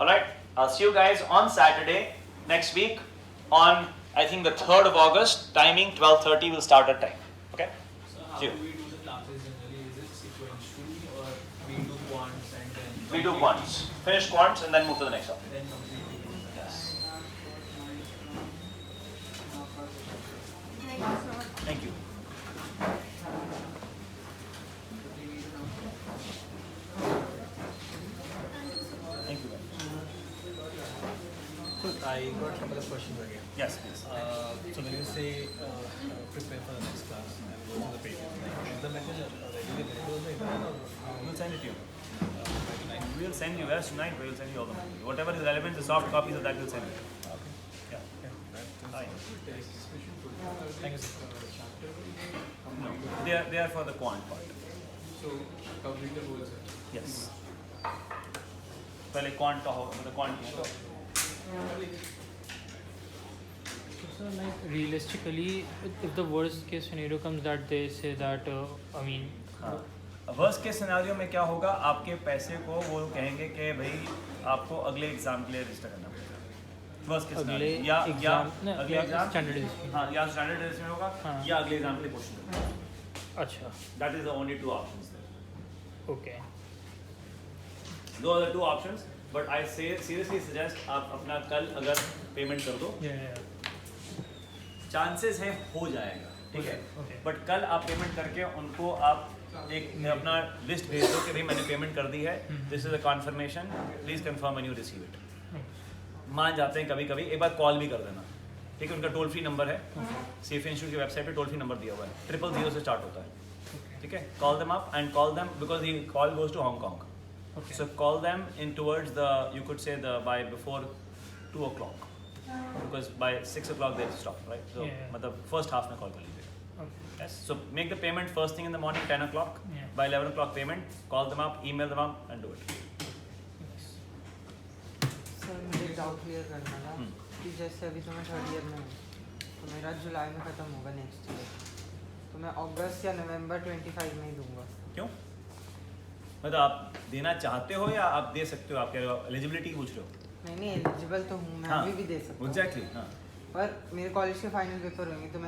Alright, I'll see you guys on Saturday next week on, I think, the 3rd of August. Timing 12:30, we'll start at time. Okay? So how See do you. we do the classes generally? Is it sequentially or we do quants and then We do quants. Finish quants and then move to the next topic. then completely? Yes. Thank you so much. Thank you. Thank you. So I got a couple of questions again. Yes, please. So when you say prepare for the next class and go to the pages, like, is the message ready to the internet or We'll send it to you. We'll send you, yes, tonight we will send you all the material. Whatever is relevant, the soft copies of that we'll send you. Yeah. Fine. Thank you, sir. No, they are for the quant part. So complete the whole set. Yes. पहले quant का हो, मतलब quant की हो. So, like, realistically, if the worst case scenario comes that they say that, I mean, हाँ. Worst case scenario में क्या होगा, आपके पैसे को वो कहेंगे कि भाई आपको अगले एग्जाम के लिए रजिस्टर करना पड़ेगा. वर्स्ट केस अगले सिनेरियो या एग्जाम अगले एग्जाम स्टैंडर्डाइजेशन. हाँ, या स्टैंडर्डाइजेशन होगा हाँ. या अगले एग्जाम के लिए क्वेश्चन. अच्छा, That is the only two options there. okay. Those are the two options. But I say seriously suggest आप अपना कल अगर पेमेंट कर दो, चांसेस है हो जाएगा, ठीक है. Okay. बट कल आप पेमेंट करके उनको आप एक अपना लिस्ट भेज दो कि भाई मैंने पेमेंट कर दी है, this is a confirmation, please confirm when you receive it. मान जाते हैं कभी कभी, एक बार कॉल भी कर देना, ठीक है. उनका टोल फ्री नंबर है, सेफ इंस्टीट्यूट की वेबसाइट पे टोल फ्री नंबर दिया हुआ है, 000 से स्टार्ट होता है, ठीक है. Call them up and call them because the call goes to Hong Kong. Okay. So call them in towards the, you could say by before 2 o'clock, because by 6 o'clock they'll stop, right? So Yeah. मतलब first half में call कर लीजिएगा. Okay. Yes. So make the payment first thing in the morning, 10 o'clock. Yeah. By 11 o'clock payment, call them up, email them up, and do it. Sir मुझे doubt clear करना था कि जैसे अभी तो मैं 3rd ईयर में हूँ, तो मेरा जुलाई में ख़त्म होगा नेक्स्ट ईयर, तो मैं अगस्त या नवंबर 25 में ही दूंगा. क्यों? मतलब आप देना चाहते हो या आप दे सकते हो? आप कह रहे हो एलिजिबिलिटी पूछ रहे हो? नहीं एलिजिबल तो हूँ मैं, अभी भी दे सकता हूँ. एग्जैक्टली. हाँ. पर मेरे कॉलेज के फाइनल पेपर होंगे तो मैं